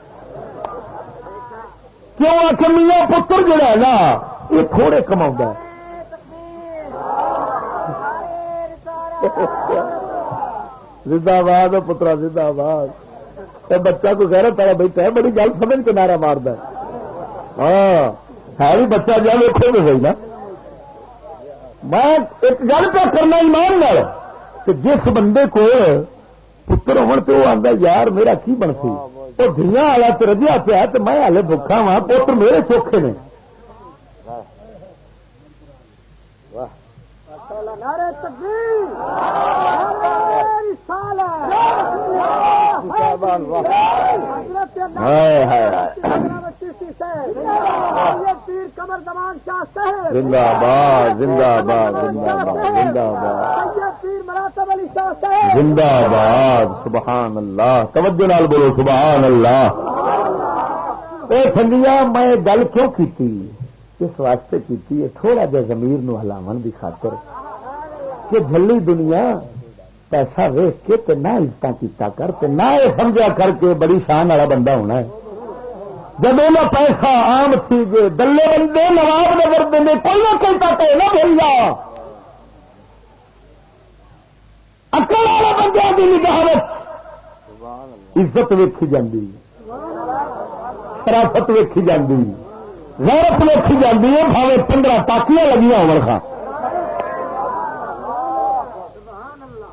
کیوں آ کے میاں پتر جڑا ہے نا یہ تھوڑے کما زندہ باد پترا زندہ باد. بچہ کو غیرت والا بیٹھا ہے, بڑی گل سمجھ کے نعرہ مارد. ہاں ہے بھی بچہ جا ویکو بھی ہوئی نا. میں ایک گل پہ کرنا ایمان نال کہ جس بندے کو پتر ہون تو وہ آتا یار میرا کی بنسی, وہ دنیا والا تو رجیا پیا تو میں ہالے بکھا وا, پتر میرے چوکھے نے. زندہ باد زندہ باد زندہ باد زندہ باد. سبحان اللہ. توجہ نال بولو سبحان اللہ. اے سنگیا میں گل کیوں کیتی, اس واسطے کیتی ہے تھوڑا جا ضمیر نو ہلاون دی خاطر کہ جھلی دنیا پیسہ ویچ کے تے نہ عزت کیتا کر تے نہ یہ سمجھا کر کے بڑی شان والا بندہ ہونا ہے. جب وہ پیسہ عام تھی گے دلے بندے نواب نگر دے کوئی نہ کہتا تو نہ بھیجا. اکل والے بندے کی نگاہ عزت ویکھی جاندی, شرافت ویکھی جاندی, غیرت ویکھی جاندی ہے, بھاوے 15 ٹاکیاں لگی ہون خاں.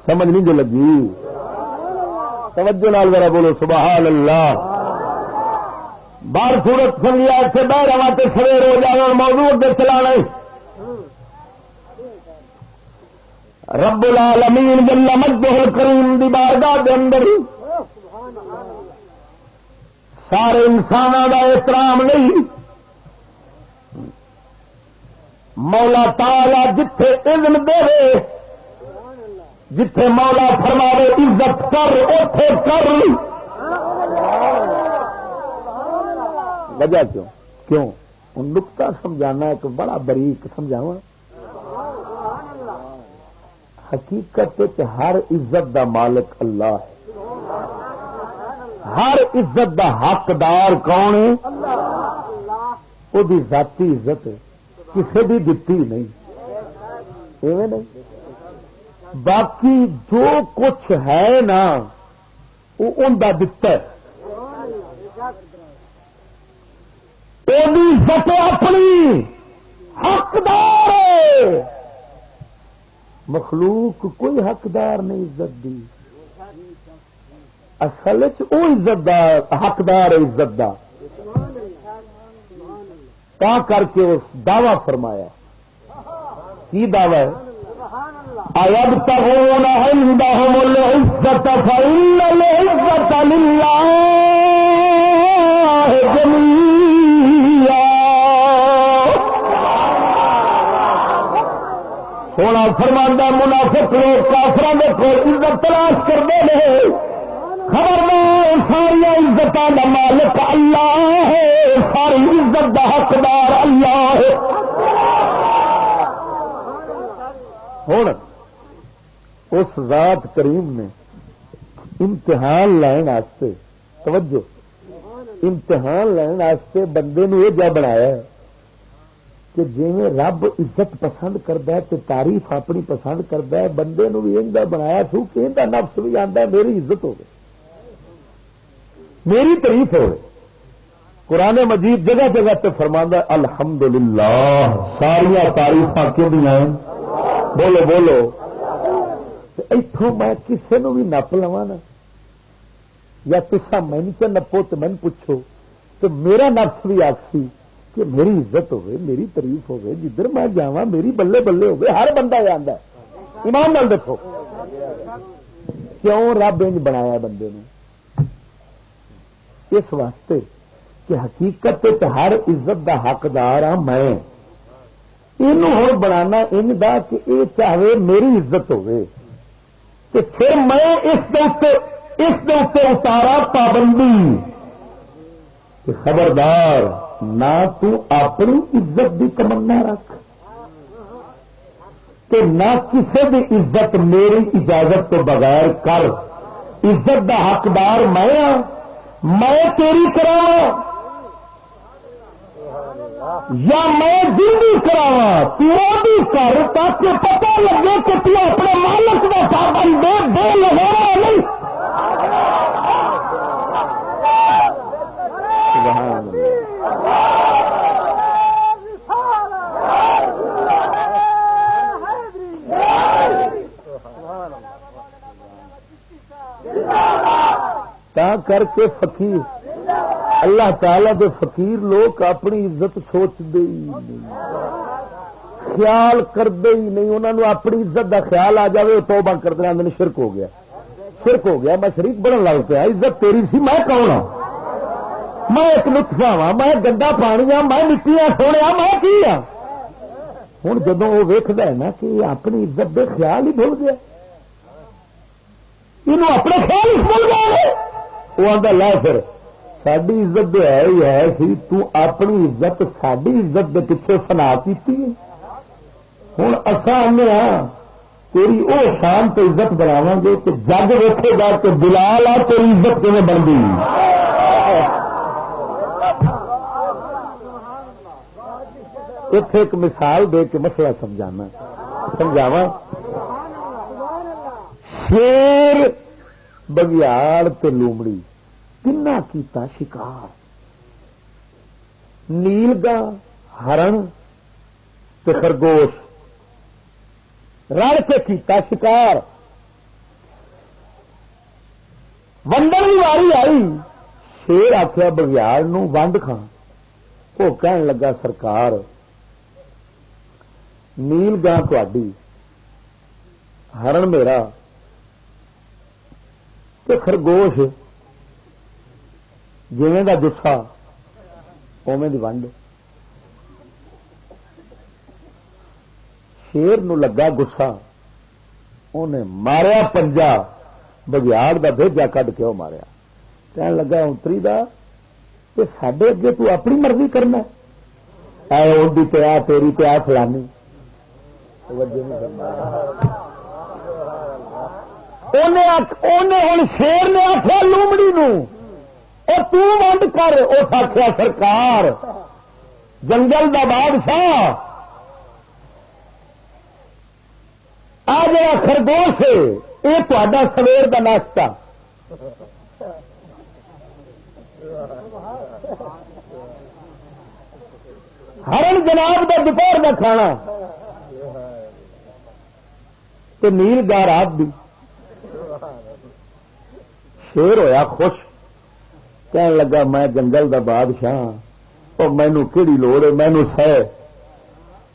سمجھ نہیں جو لگی. توجہ نال ذرا بولو سبحان اللہ. بار صورت سنگیا سے بہ رہا تو سویر ہو جائے اور موضوع دے چلانے. رب العالمین جل مجدہ الکریم دی بارگاہ دے اندر سارے انسانوں کا احترام نہیں. مولا تعالی جتھے اذن دے جتھے مولا فرماوے عزت کر اوتھے کر. وجہ کیوں نقطہ سمجھانا ایک بڑا بریک سمجھاوا. حقیقت ہر عزت دا مالک اللہ ہے. ہر عزت دا حقدار کون ہے؟ وہ دی ذاتی عزت کسی بھی دتی نہیں, ایویں نہیں. باقی جو کچھ ہے نا وہ ان کا دتا ہے. عزت اپنی حقدار ہے. مخلوق کوئی حقدار نہیں عزت دی. اصل وہ عزت دار حقدار ہے عزت دا. تا کر کے اس دعوی فرمایا. کی دعوی ہے؟ اَيَبْتَغُونَ عِندَهُمُ الْعِزَّةَ فَإِنَّ الْعِزَّةَ لِلَّهِ جَمِيعًا. سونا فرماندا منافق لوگ کافراں دے کول عزت تلاش کردے نے. خبردار ساری عزتاں دا مالک اللہ ہے, ساری عزت دا حقدار اللہ ہے. ہن اس ذات کریم نے امتحان لین واسطے, توجہ, امتحان لین واسطے بندے نو یہ جا بنایا ہے کہ جویں رب عزت پسند کرتا ہے تو تعریف اپنی پسند کرتا ہے, بندے نو بھی انہاں بنایا سو کہ انہاں نفس بھی آندا ہے میری عزت ہوے, میری تعریف ہوے. قرآن مجید جگہ جگہ تے فرماندا ہے الحمدللہ ساریا تعریفاں کیندیاں ہیں. بولو بولو. اتوں میں کسی نو بھی نپ لوا نا یا تسا مینو چ نپو تو مین پوچھو تو میرا نفس بھی آخسی کہ میری عزت ہوگی, میری تعریف ہوگی, جدھر میں جاواں میری بلے بلے ہوگی. ہر بندہ آندا ہے. ایمان نال دیکھو کیوں رب انج بنایا بندے نو. اس واسطے کہ حقیقت ہر عزت دا حقدار ہاں میں. یہ بنانا ان دا کہ یہ چاہے میری عزت ہوگی کہ پھر میں اس دے اتارا پابندی کہ خبردار نہ تو اپنی عزت دی تمنا رکھ کہ نہ کسی دی عزت میری اجازت تو بغیر کر. عزت دا حقدار میں تیری کراواں یا میں جلدی کراواں تو بھی کر, تاکہ پتہ لگے کہ تو اپنے مالک کا پابند بے لگانا کر کے فقیر اللہ تعالی دے فقیر لوگ اپنی عزت سوچتے ہی نہیں، خیال کرتے ہی نہیں، انہوں نے اپنی عزت دا خیال آ جائے توبہ کرتے ہیں، شرک ہو گیا، شرک ہو گیا، میں شریک بنن لگ پیا، عزت تیری سی، میں کون ہوں، میں ایک نطفہ وا، میں گندا پانی ہاں، میں مٹی ہاں، سونے میں کی ہاں۔ ہوں جدو وہ ویکھدا ہے نا کہ اپنی عزت دے خیال ہی بھول گیا، یہ اپنے خیال ہی بھول گیا، وہ آتا لا پھر ساری عزت جو ہے ہی ہے سی، تو اپنی عزت ساری عزت دے پیچھے فنا کیتی ہے۔ ہوں اصا آنے ہاں تیری وہ شان تو عزت بناو گے کہ جگ ویکھے گا کہ بلال آ تیری عزت کیون بن گئی۔ اتنے ایک مثال دے کے مسئلہ سمجھاوا، شیر بگیاڑ تے لومڑی کنا کیتا شکار، نیل گا ہرن تے خرگوش رل کے کیتا شکار، ونڈن کی واری آئی، شیر آخیا بگیاڑ نو ونڈ کھان، وہ کہن لگا سرکار نیل گاں تہاڈی، ہرن میرا تے خرگوش جویں دا جسا اوویں دی ونڈ۔ شیر نو لگا گسا، انہیں ماریا پنجا، بگیاڑ دا بھیجا کڈ کے وہ ماریا، کہن لگا اتری دا کہ ساڈے اگے تو اپنی مرضی کرنا، اے اودی پیا تیری پیا فلانی، ہوں شیر نے آخیا لومڑی نو ونڈ کر، اس آخیا سرکار جنگل دا بادشاہ آ جا خرگوش ہے یہ تا سویر دا ناشتہ، ہرن جناب دا دوپہر کا کھانا، تو نیل گاہ رات دی۔ شیر ہویا خوش، کہنے لگا میں جنگل دا بادشاہ، اور مینو کہڑی لوڑ ہے، مینو سہ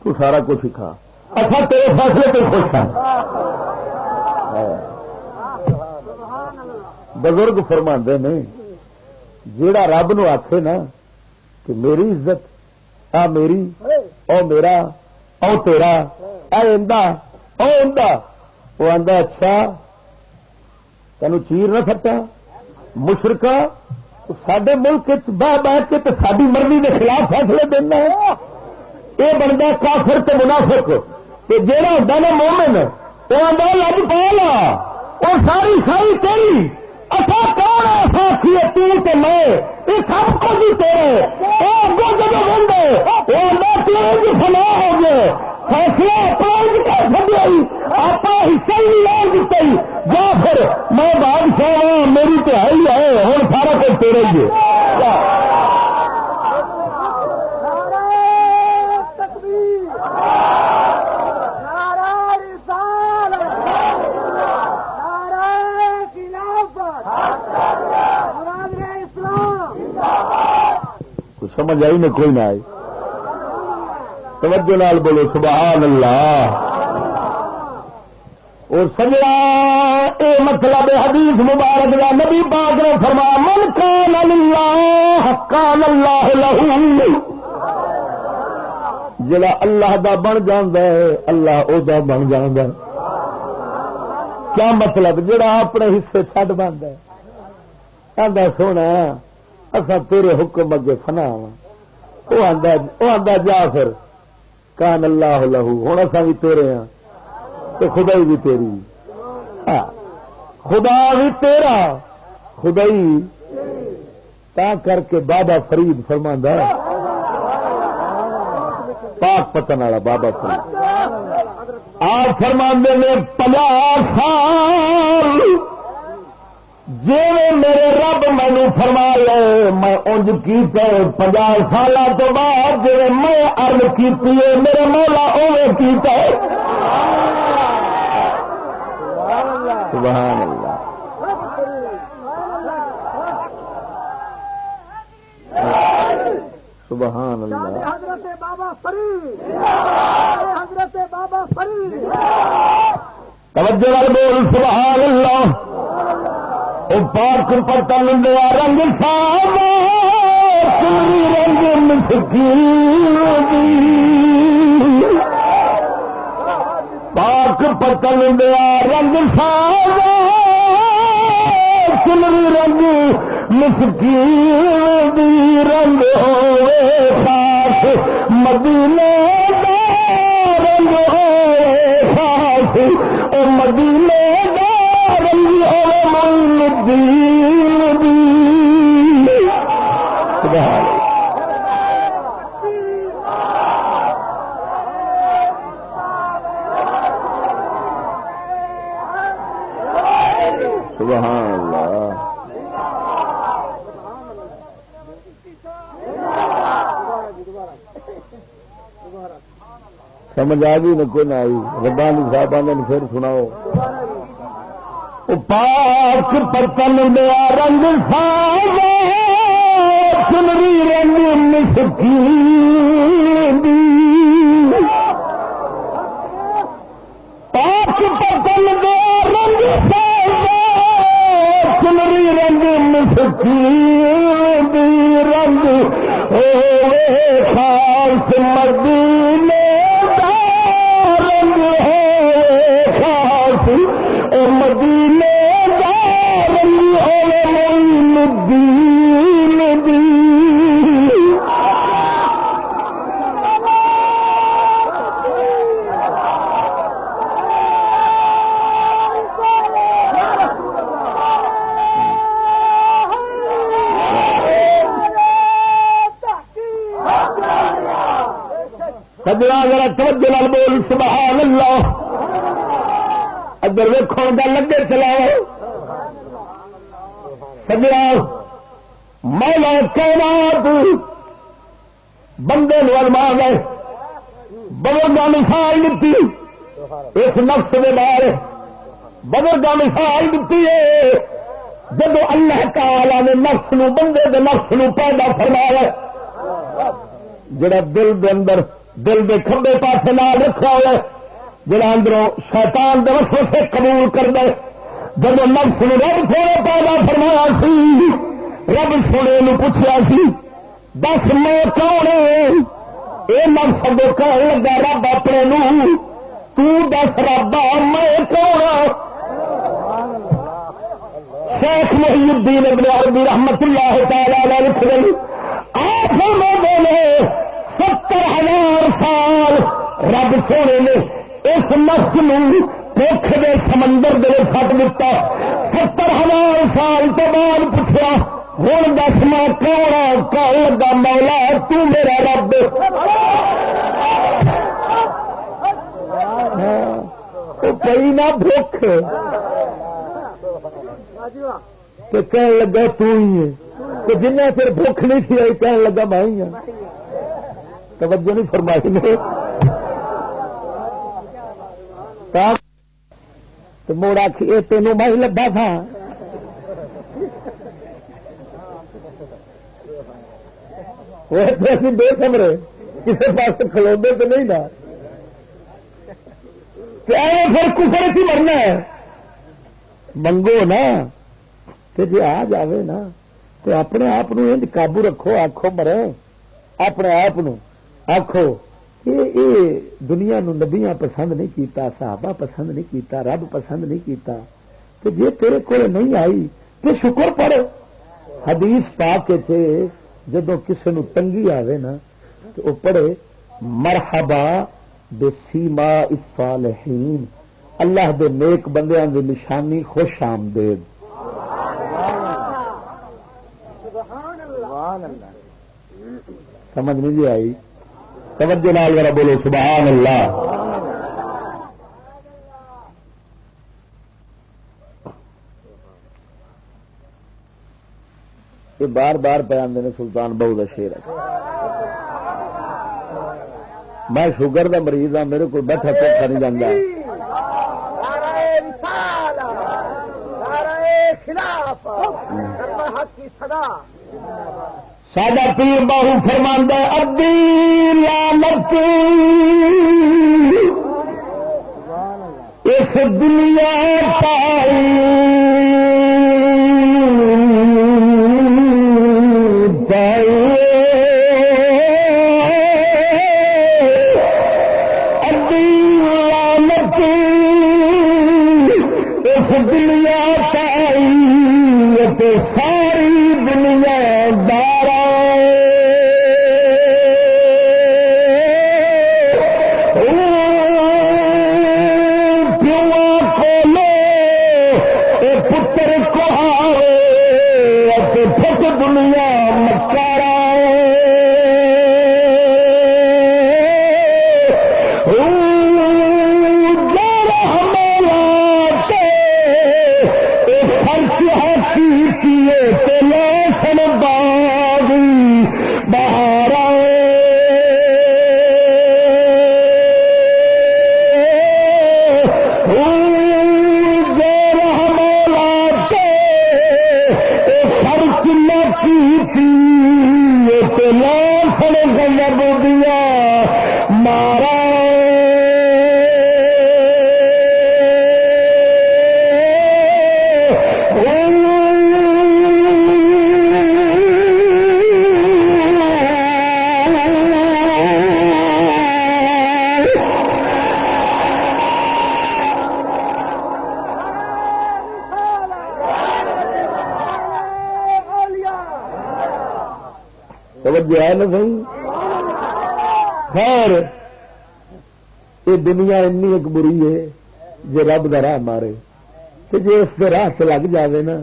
تو سارا کچھ کھا، اچھا تیرے فیصلے پہ خوش ہاں۔ بزرگ فرماندے نے جیڑا رب نو آکھے نا کہ میری عزت آ میری او میرا او تیرا اے اندا او اندا، وہ آندا اچھا تینوں چیر نہ سٹا مشرکا، سڈے ملک بہ بہ کے تو ساری مرضی کے خلاف فیصلے دینا ہے، یہ بنتا کافر تے منافق، جہاں ہوتا نا مومن وہ آتا لب پالا وہ ساری ساری تیری، اصا کون ہے ساکھی تے میں یہ سب کچھ ہی تیرے، وہ اگوں جب بندے وہ آتا تیز فنا ہو گئے، فیصلہ اپنا کر سکائی آپ حصہ ہی لے دیتے یا پھر میں بادشاہ ہوں میری تہائی ہے، ہوں سارا کچھ تیرے ہی ہے۔ سمجھ آئی میں کوئی نہ آئی، توجہ نال بولو سبحان اللہ۔ اور سجنا اے مطلب حدیث مبارک دا نبی پاک نے فرمایا من کان اللہ کان اللہ لہ، جڑا اللہ دا بن جاندا ہے اللہ او دا بن جاندا ہے۔ کیا مطلب؟ جڑا اپنے حصے چھڈ بندا ہے، آندا سونا اسا تیرے حکم اگے فنا وا، وہ آندا جا پھر کان اللہ لہو، ہوں اصا بھی تیرے ہاں تو خدائی بھی تیری، خدا بھی تیرا خدائی، تا کر کے بابا فرید فرماندا پاک پتن والا بابا فرید آپ فرماندے نے 50 سال جی میرے رب مینو فرما لے میں انج کی 50 سال تو بعد جی میں عرض کی میرے مولا اوے کیتا ہے۔ سبحان اللہ۔ سبحان اللہ حضرت بابا فرید حضرت بابا فرید توجہ نال بول سبحان اللہ او پاک پتن دیا رنگ ساوا سنی رنگ مسکین دی پاک پتن دیا رنگ ساوا سنی رنگ مسکین دی رنگ ہوئے خاص مدینے دا رنگ ہوئے خاص او مدینے دا رنگ ہوئے معین الدین دی سبحان سبحان اللہ سمجھ آ گئی نہ کوئی نہ آئی ربانی صاحب آدھے پھر سناؤ پاک پتن دیا رنگ ساوا سنری رنگ مسکین دی پاک پتن دیا رنگ ساوا سنری رنگ مسکین دی رنگ ہوئے خاص مدینے مدینے دا رنگ ہوئے معین الدین دی سجنا ذرا توجہ نال بول سبحان اللہ ادھر ویکھو گل لگے چلاؤ سجنا مولا کائنات بندے نو ارما گئے بزرگاں مثال دیتی اس نفس دے بارے بزرگاں مثال دیتی ہے جب اللہ تعالی نے نفس نو بندے دے نفس نو پیدا فرمایا جڑا دل دے اندر دل دے کھبے پاسے نال رکھا ہوا جڑا اندروں شیطان دے وسوسے قبول کر دے جب نفس نے رب سونے پیدا فرمایا سی رب سونے نو پوچھا سی دس میں کون اے نفس دے کہن لگا رب اپنے نو تو دس رب میں کون شیخ محی الدین ابن عربی رحمت اللہ تعالی علیہ لکھ گئی آپ میں بولے 70,000 سال رب سونے نے اس نفس میں بھوک دے سمندر دے سٹ دیتا 70,000 سال تو بعد پوچھا ہوں دس میں کون کہنے لگا مولا تو میرا رب کئی نہ بھوک تو کہنے لگا تو ہی ہے تو جنہیں پھر بھوک نہیں تھی آئی کہنے لگا میں ہی ہوں توجہ نہیں فرمائی نے تو موڑ آخی تینوں میں ہی لبا تھا بے کمرے کسی پاس کھلوتے تو نہیں نا پھر کفر کی مرنا ہے منگو نا کہ جی آ جائے نا تو اپنے آپ قابو رکھو آخو مرے اپنے آپ آخو یہ دنیا نو نبیاں پسند نہیں کیتا صحابہ پسند نہیں کیتا رب پسند نہیں کیتا تو جے تیرے کو نہیں آئی تو شکر پڑھ حدیث پا کے تھے جدو کسی نو تنگی آوے نا تو وہ پڑھے مرحبا بسیما الصالحین اللہ دے نیک بندیاں دی نشانی خوش آمدید سمجھ نہیں جی آئی توجہ نال ذرا بولو سبحان اللہ یہ بار بار پہ آتے ہیں سلطان بہو کا شیر ہے میں شوگر کا مریض ہوں میرے کو بیٹھا چوکھا نہیں جانا سادہ پیر باہو فرماندا ادی لعنت اس دنیا پائی ادی لعنت اس دنیا پائی ساری دنیا دار پتر کوہارے پھٹ دنیا مکارا فرش ہاتھی کیے تلے سن باغی باہر دیا مارا توجہ ہے نا صحیح. خیر یہ دنیا اینی ایک بری ہے جی رب کا راہ مارے تو جی اس کے راہ سے لگ جائے نا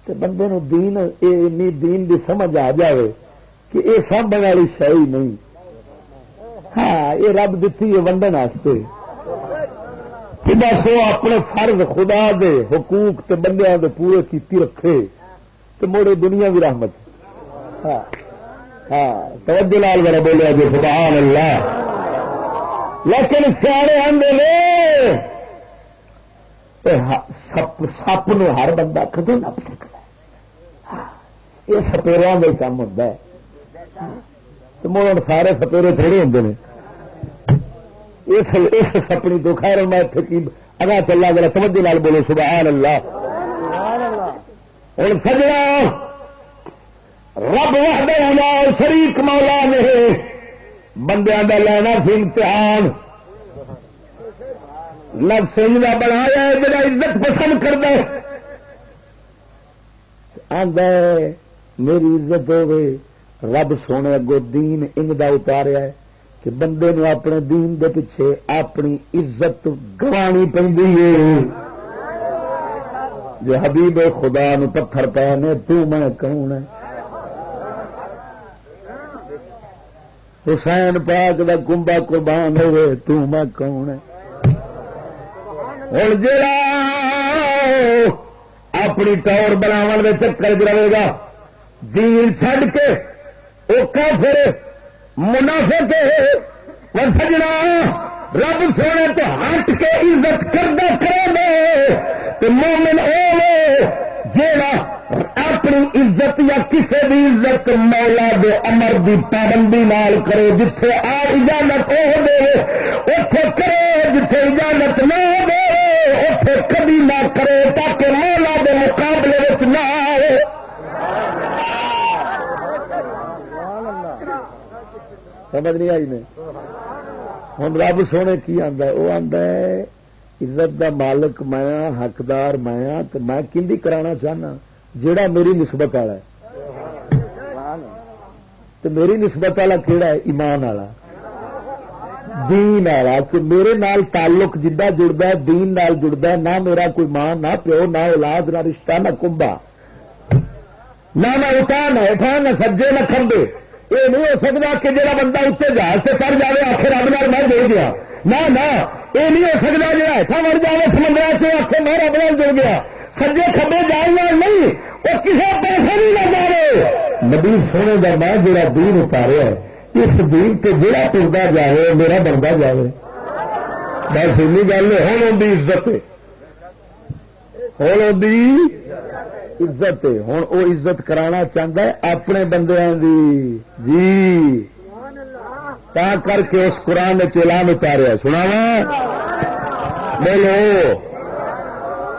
تو بندے نو دین اینی دین دی سمجھ آ جائے کہ یہ سانبھنے والی شے ہی نہیں. ہاں یہ رب دیتی ہے ونڈن واسطے کہ بس وہ اپنے فرض خدا دے حقوق تے بندیاں دے پورے کیتی رکھے تو موڑے دنیا بھی رحمت. ہاں ہاں توجہ لال میرا بولیا جی سبحان اللہ. لیکن سیاڑے آندے نے سپ نو ہر بندہ کدو نپ سکتا ہے. یہ سپیروں کا کام ہوتا ہے تو مڑ سارے سپیرے تھوڑے ہوں نے. اس سپنی تو خیر میں اتنے اگا چلا گیا. توجہ لال بولو سبحان اللہ. ہوں سجنا رب وحدہ لا شریک مولا نے بندیاں دا لینا سی امتحان. نفس انجا بنایا جڑا عزت پسند کردا ہے آندا ہے میری عزت ہوے. رب سونے اگو دین انجا اتاریا ہے کہ بندے نو اپنے دین دے پیچھے اپنی عزت گوانی پیندی ہے. جو حبیب خدا نو پتھر پے نے تو میں کون ہے. حسین پاک دا گنبا قربان ہوئے تو میں کون ہے. ہوں جا اپنی ٹور بناو کے چکر چ رہے گا دین چھڈ کے وہ کافر منافق وہ سجنا رب سونے تو ہٹ کے عزت کردہ کرے تو مومن ہوے جیڑا اپنی عزت یا کسی بھی عزت مولا دے امر دی پابندی نال کرے. جتھے آ اجازت وہ دے اتے کرے, جتھے اجازت نہ دے اتے کبھی نہ کرے تاکہ مولا دے مقابلے نہ آئے. سمجھ نہیں آئی نے. ہوں رب سونے کی آندا ہے؟ وہ آندا ہے عزت دا مالک میں حقدار میں تو میں کیندی کرانا چاہنا جیڑا میری نسبت والا ہے. تو میری نسبت والا کیڑا ہے؟ ایمان والا دین والا. کہ میرے نال تعلق جدا جڑتا ہے دین نال جڑتا ہے. نہ میرا کوئی ماں نہ پیو نہ اولاد نہ رشتہ نہ کمبا نہ میں اٹھا نہ اٹھا نہ سجے نہ کھمبے. یہ نہیں ہو سکتا کہ جڑا بندہ اتنے جہاز سے چڑھ جائے آخر رب نال میں جڑ گیا. نہ یہ نہیں ہو سکتا جا ہٹا مر جائے سمندر سے آخر میں رب نال جڑ گیا. سجے کھبے جان نہیں وہ کسی پیسے نہیں لگ رہے. نبی سونے کا میں جڑا دین اتاریا ہے اس دین تے جڑا ٹرتا جائے میرا بنتا جائے. بس این گل ہوں عزت ہوں عزت ہے. ہوں وہ عزت کرانا چاہتا ہے اپنے بندیاں دی جی. تا کر کے اس قرآن نے اعلان اتاریا سناوا بولو.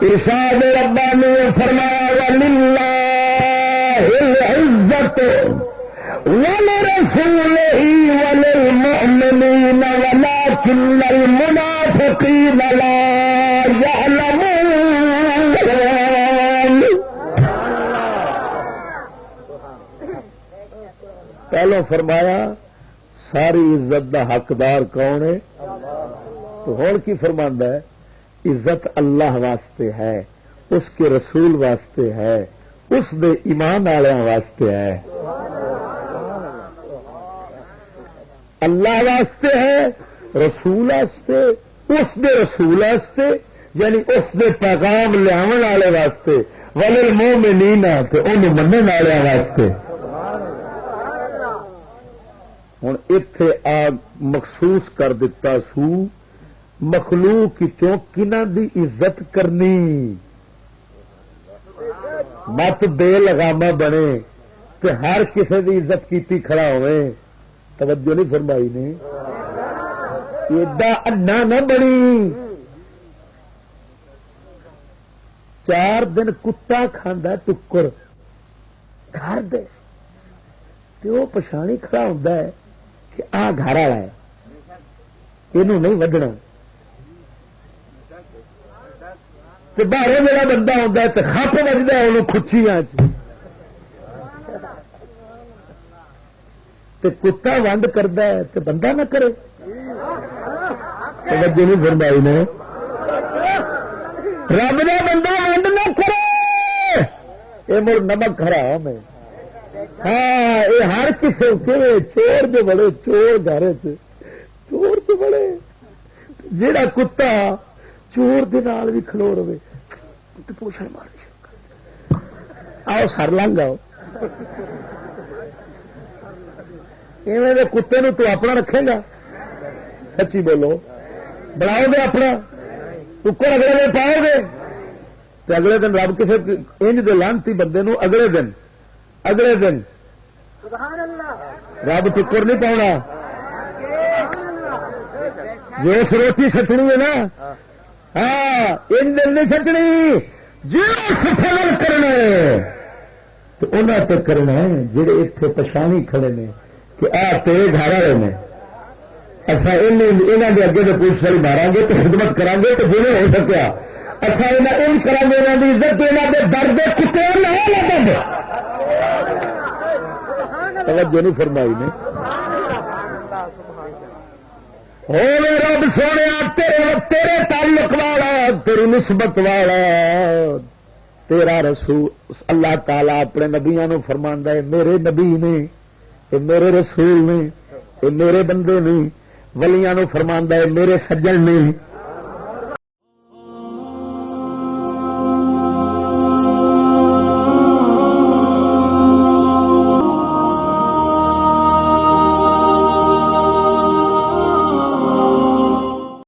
ارشاد ربانی نے فرمایا وَلِلَّهِ الْعِزَّةُ وَلِرَسُولِهِ وَلِلْمُؤْمِنِينَ وَلَكِنَّ الْمُنَافِقِينَ لَا يَعْلَمُونَ. پہلو فرمایا ساری عزت دا حقدار کون ہے؟ تو ہوں کی فرماندا ہے عزت اللہ واسطے ہے، اس کے رسول واسطے ہے، اس دے ایمان والوں واسطے ہے. اللہ واسطے ہے، رسول واسطے، اس دے رسول واسطے یعنی اس دے پیغام لیاون والے واسطے، وللمؤمنین تے انہوں منن والوں واسطے. ہوں اتے آ مخصوص کر دیتا سو مخلوق چوں کنہ دی عزت کرنی. مت بے لگامہ بنے کہ ہر کسی دی عزت کیتی کھڑا ہوئے. توجہ نہیں فرمائی نے. ایڈا انا نہ بنی. 4 دن کتا کھانا ٹکر گھر دے وہ پچھاڑی کھڑا ہوتا ہے کہ آ گھر والا ہے یہ نہیں وڈنا. باہر میرا بندہ ہوتا ہے تو خپ وجدا ہے انہوں کھچیاں کتا ونڈ کرتا ہے تو بندہ نہ کرے. توجہ نہیں فرمائی نے. رب کا بندہ ونڈ نہ کرے یہ مڑ نمک حرام ہے. ہاں یہ ہر کسی چور جو بڑے چور گھر چور جو بڑے جہاں کتا چور دے نال بھی کھلو رہے پوچھنے مار آؤ سر لنگ آؤ. ایویں کتے نو تو اپنا رکھے گا؟ سچی بولو بناؤ گے اپنا ٹکر اگلے دن پاؤ گے تو اگلے دن رب کسی انج دے لانتی بندے نو اگلے دن رب ٹکر نہیں پاؤنا. جو اس روٹی سٹنی ہے نا ہاں ان دن نہیں سٹنی جو سفل کرنا تو انہوں تو کرنا ہے جہے اتنے پچھانی کھڑے نے کہ آ تیرے گھر والے نے اصا یہاں کے اگے تو پوچھ والی مارا گے تو خدمت کریں گے تو جنہیں ہو سکیا اصا یہ کریں گے یہاں کی عزت یہاں کے درد کتے نہیں توجہ نہیں فرمائی نے. رب سونے تیرے تعلق والا تیری نسبت والا تیرا رسول اللہ تعالیٰ اپنے نبیاں نو فرماندا ہے میرے نبی نے یہ میرے رسول نے یہ میرے بندے نے. ولیاں نو فرماندا ہے میرے سجن نے